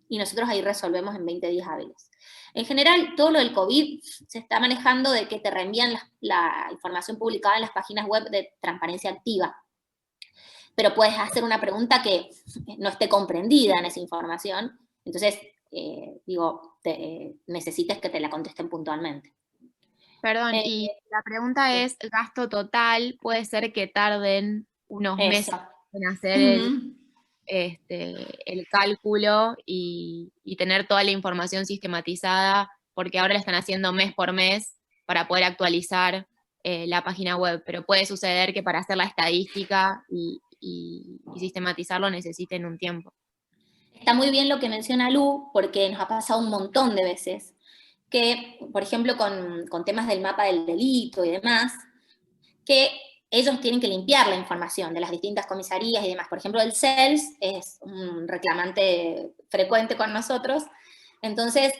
Y nosotros ahí resolvemos en 20 días hábiles. En general, todo lo del COVID se está manejando de que te reenvían la información publicada en las páginas web de transparencia activa. Pero puedes hacer una pregunta que no esté comprendida en esa información. Entonces, necesitas que te la contesten puntualmente. Perdón, y la pregunta es, gasto total, puede ser que tarden unos meses en hacer el cálculo y tener toda la información sistematizada, porque ahora la están haciendo mes por mes para poder actualizar la página web, pero puede suceder que para hacer la estadística y sistematizarlo necesiten un tiempo. Está muy bien lo que menciona Lu, porque nos ha pasado un montón de veces, que, por ejemplo, con temas del mapa del delito y demás, que ellos tienen que limpiar la información de las distintas comisarías y demás. Por ejemplo, el CELS es un reclamante frecuente con nosotros, entonces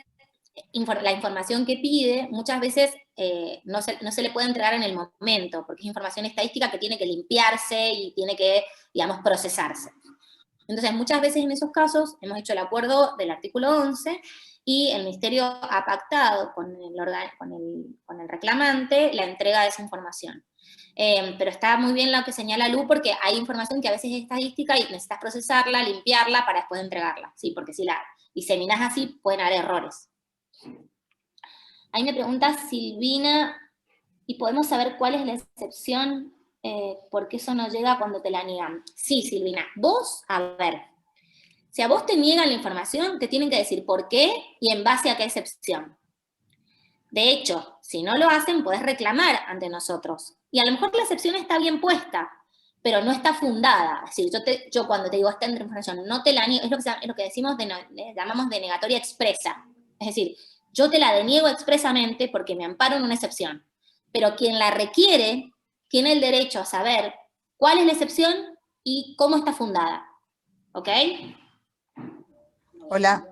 la información que pide muchas veces no se le puede entregar en el momento, porque es información estadística que tiene que limpiarse y tiene que, digamos, procesarse. Entonces, muchas veces en esos casos hemos hecho el acuerdo del artículo 11 y el Ministerio ha pactado con el reclamante la entrega de esa información. Pero está muy bien lo que señala Lu, porque hay información que a veces es estadística y necesitas procesarla, limpiarla para después entregarla, ¿sí? Porque si la diseminas así, pueden haber errores. Ahí me pregunta Silvina, ¿y podemos saber cuál es la excepción? Porque eso no llega cuando te la niegan. Sí, Silvina, vos, a ver, si a vos te niegan la información, te tienen que decir por qué y en base a qué excepción. De hecho, si no lo hacen, podés reclamar ante nosotros. Y a lo mejor la excepción está bien puesta, pero no está fundada. Es decir, yo cuando te digo esta información, no te la niego, es lo que decimos, llamamos denegatoria expresa. Es decir, yo te la deniego expresamente porque me amparo en una excepción. Pero quien la requiere tiene el derecho a saber cuál es la excepción y cómo está fundada. ¿Ok? Hola.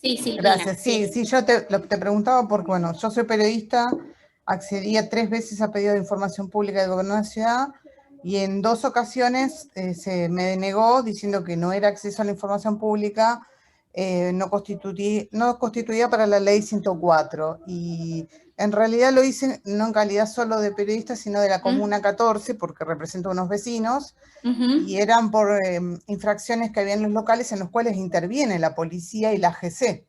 Sí, Silvina. Gracias. Sí, yo te preguntaba porque, bueno, yo soy periodista, accedí a 3 veces a pedido de información pública del gobierno de la ciudad y en 2 ocasiones se me denegó diciendo que no era acceso a la información pública, no constituía para la ley 104 y en realidad lo hice no en calidad solo de periodista, sino de la Comuna 14, porque represento a unos vecinos, y eran por infracciones que había en los locales en los cuales interviene la policía y la AGC.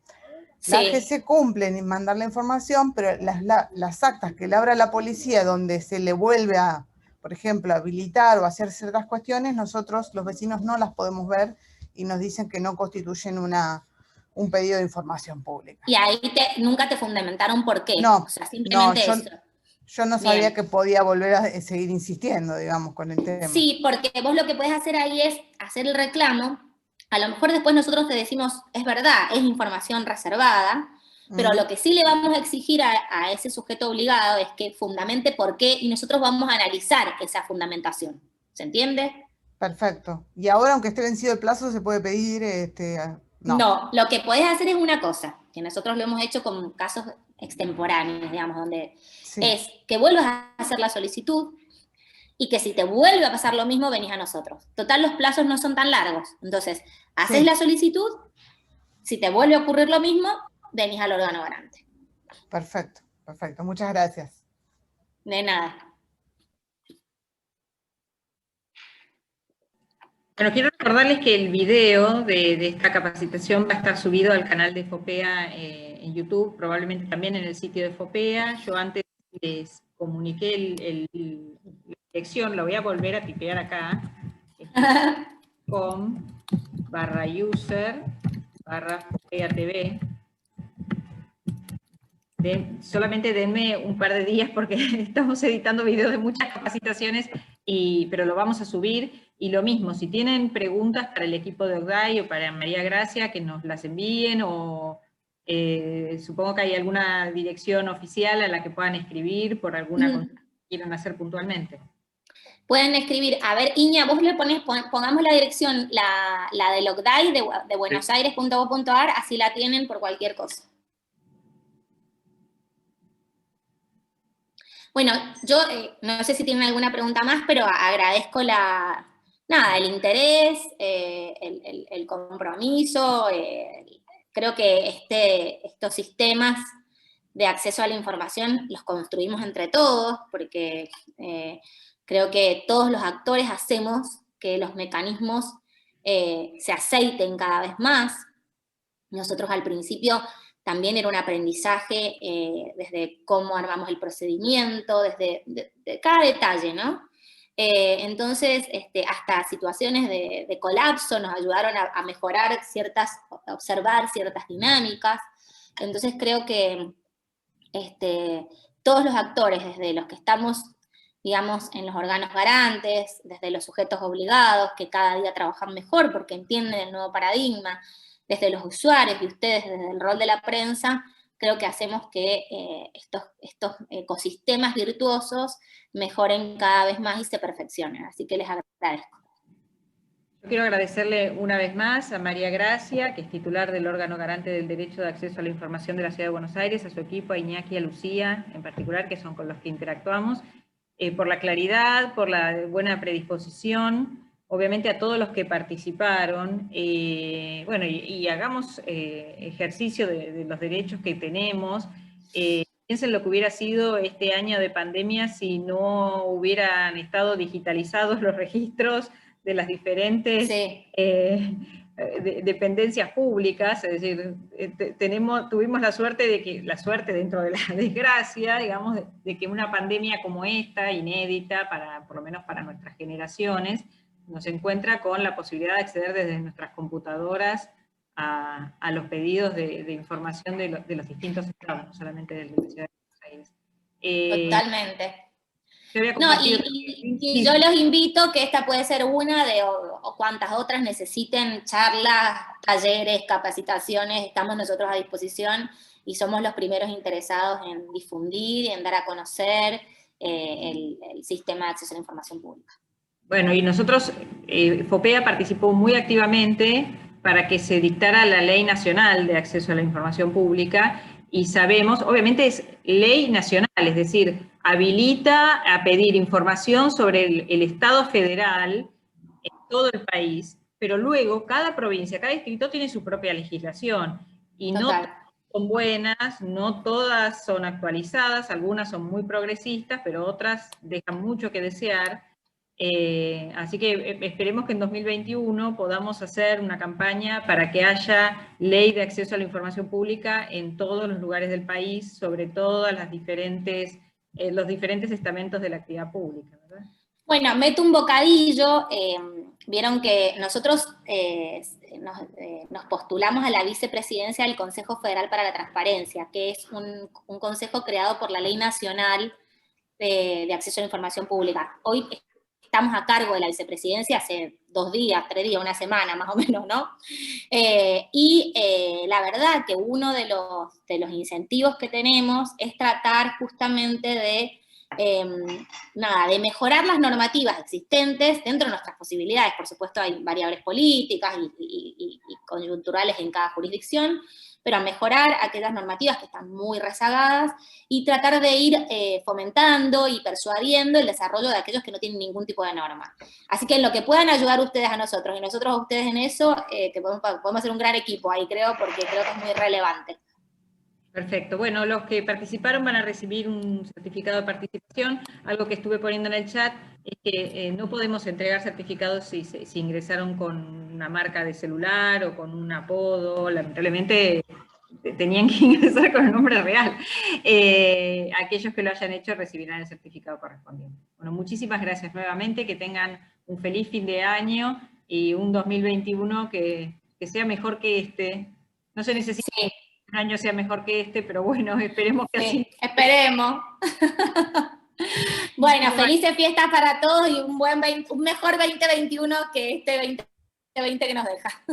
Sí. La AGC cumple en mandar la información, pero las actas que labra la policía donde se le vuelve a, por ejemplo, habilitar o hacer ciertas cuestiones, nosotros los vecinos no las podemos ver y nos dicen que no constituyen un pedido de información pública. Y ahí nunca te fundamentaron por qué. No, o sea, simplemente no, eso. Yo no sabía Bien. que podía volver a seguir insistiendo, digamos, con el tema. Sí, porque vos lo que podés hacer ahí es hacer el reclamo. A lo mejor después nosotros te decimos, es verdad, es información reservada, pero lo que sí le vamos a exigir a ese sujeto obligado es que fundamente por qué, y nosotros vamos a analizar esa fundamentación. ¿Se entiende? Perfecto. Y ahora, aunque esté vencido el plazo, se puede pedir, No, lo que podés hacer es una cosa, que nosotros lo hemos hecho con casos extemporáneos, digamos, donde es que vuelvas a hacer la solicitud y que si te vuelve a pasar lo mismo, venís a nosotros. Total, los plazos no son tan largos. Entonces, haces la solicitud, si te vuelve a ocurrir lo mismo, venís al órgano garante. Perfecto, perfecto. Muchas gracias. De nada. Bueno, quiero recordarles que el video de esta capacitación va a estar subido al canal de FOPEA en YouTube, probablemente también en el sitio de FOPEA. Yo antes les comuniqué la dirección, lo voy a volver a tipear acá. com/user/FOPEA TV. Solamente denme un par de días porque estamos editando videos de muchas capacitaciones, pero lo vamos a subir. Y lo mismo, si tienen preguntas para el equipo de OCDAI o para María Gracia, que nos las envíen, o supongo que hay alguna dirección oficial a la que puedan escribir por alguna cosa que quieran hacer puntualmente. Pueden escribir, a ver, Iña, vos le pongamos la dirección, la del OCDAI de buenosaires.gov.ar, así la tienen por cualquier cosa. Bueno, yo no sé si tienen alguna pregunta más, pero agradezco el interés, el compromiso. Creo que estos sistemas de acceso a la información los construimos entre todos, porque creo que todos los actores hacemos que los mecanismos se aceiten cada vez más. Nosotros al principio también era un aprendizaje desde cómo armamos el procedimiento, desde de cada detalle, ¿no? Entonces, hasta situaciones de colapso nos ayudaron a mejorar a observar ciertas dinámicas. Entonces creo que todos los actores, desde los que estamos, digamos, en los órganos garantes, desde los sujetos obligados, que cada día trabajan mejor porque entienden el nuevo paradigma, desde los usuarios y ustedes desde el rol de la prensa, creo que hacemos que estos ecosistemas virtuosos mejoren cada vez más y se perfeccionen. Así que les agradezco. Yo quiero agradecerle una vez más a María Gracia, que es titular del órgano garante del derecho de acceso a la información de la Ciudad de Buenos Aires, a su equipo, a Iñaki y a Lucía en particular, que son con los que interactuamos, por la claridad, por la buena predisposición. Obviamente a todos los que participaron, bueno, y hagamos ejercicio de los derechos que tenemos. Piensen lo que hubiera sido este año de pandemia si no hubieran estado digitalizados los registros de las diferentes dependencias públicas, es decir, tuvimos la suerte dentro de la desgracia, digamos, de que una pandemia como esta, inédita, por lo menos para nuestras generaciones, nos encuentra con la posibilidad de acceder desde nuestras computadoras a los pedidos de información de los distintos estados, no solamente de la Ciudad de Buenos Aires. Totalmente. Y yo los invito, que esta puede ser una o cuantas otras necesiten charlas, talleres, capacitaciones, estamos nosotros a disposición y somos los primeros interesados en difundir y en dar a conocer el sistema de acceso a la información pública. Bueno, y nosotros, FOPEA participó muy activamente para que se dictara la Ley Nacional de Acceso a la Información Pública, y sabemos, obviamente es ley nacional, es decir, habilita a pedir información sobre el Estado federal en todo el país, pero luego cada provincia, cada distrito tiene su propia legislación, y no todas son buenas, no todas son actualizadas, algunas son muy progresistas, pero otras dejan mucho que desear. Así que esperemos que en 2021 podamos hacer una campaña para que haya ley de acceso a la información pública en todos los lugares del país, sobre todas las los diferentes estamentos de la actividad pública, ¿verdad? Bueno, meto un bocadillo. vieron que nosotros nos postulamos a la vicepresidencia del Consejo Federal para la Transparencia, que es un consejo creado por la Ley Nacional de Acceso a la Información Pública. Hoy estamos a cargo de la vicepresidencia hace 2 días, 3 días, una semana más o menos, ¿no? La verdad que uno de los incentivos que tenemos es tratar justamente de mejorar las normativas existentes dentro de nuestras posibilidades. Por supuesto hay variables políticas y coyunturales en cada jurisdicción, pero a mejorar aquellas normativas que están muy rezagadas y tratar de ir fomentando y persuadiendo el desarrollo de aquellos que no tienen ningún tipo de norma. Así que en lo que puedan ayudar ustedes a nosotros y nosotros a ustedes en eso, que podemos hacer un gran equipo ahí, creo, porque creo que es muy relevante. Perfecto. Bueno, los que participaron van a recibir un certificado de participación. Algo que estuve poniendo en el chat es que no podemos entregar certificados si ingresaron con una marca de celular o con un apodo. Lamentablemente tenían que ingresar con el nombre real. Aquellos que lo hayan hecho recibirán el certificado correspondiente. Bueno, muchísimas gracias nuevamente. Que tengan un feliz fin de año y un 2021 que sea mejor que este. No se necesita... Sí. Un año sea mejor que este, pero bueno, esperemos que así. Esperemos. Bueno, felices fiestas para todos y un mejor 2021 que este 2020 que nos deja.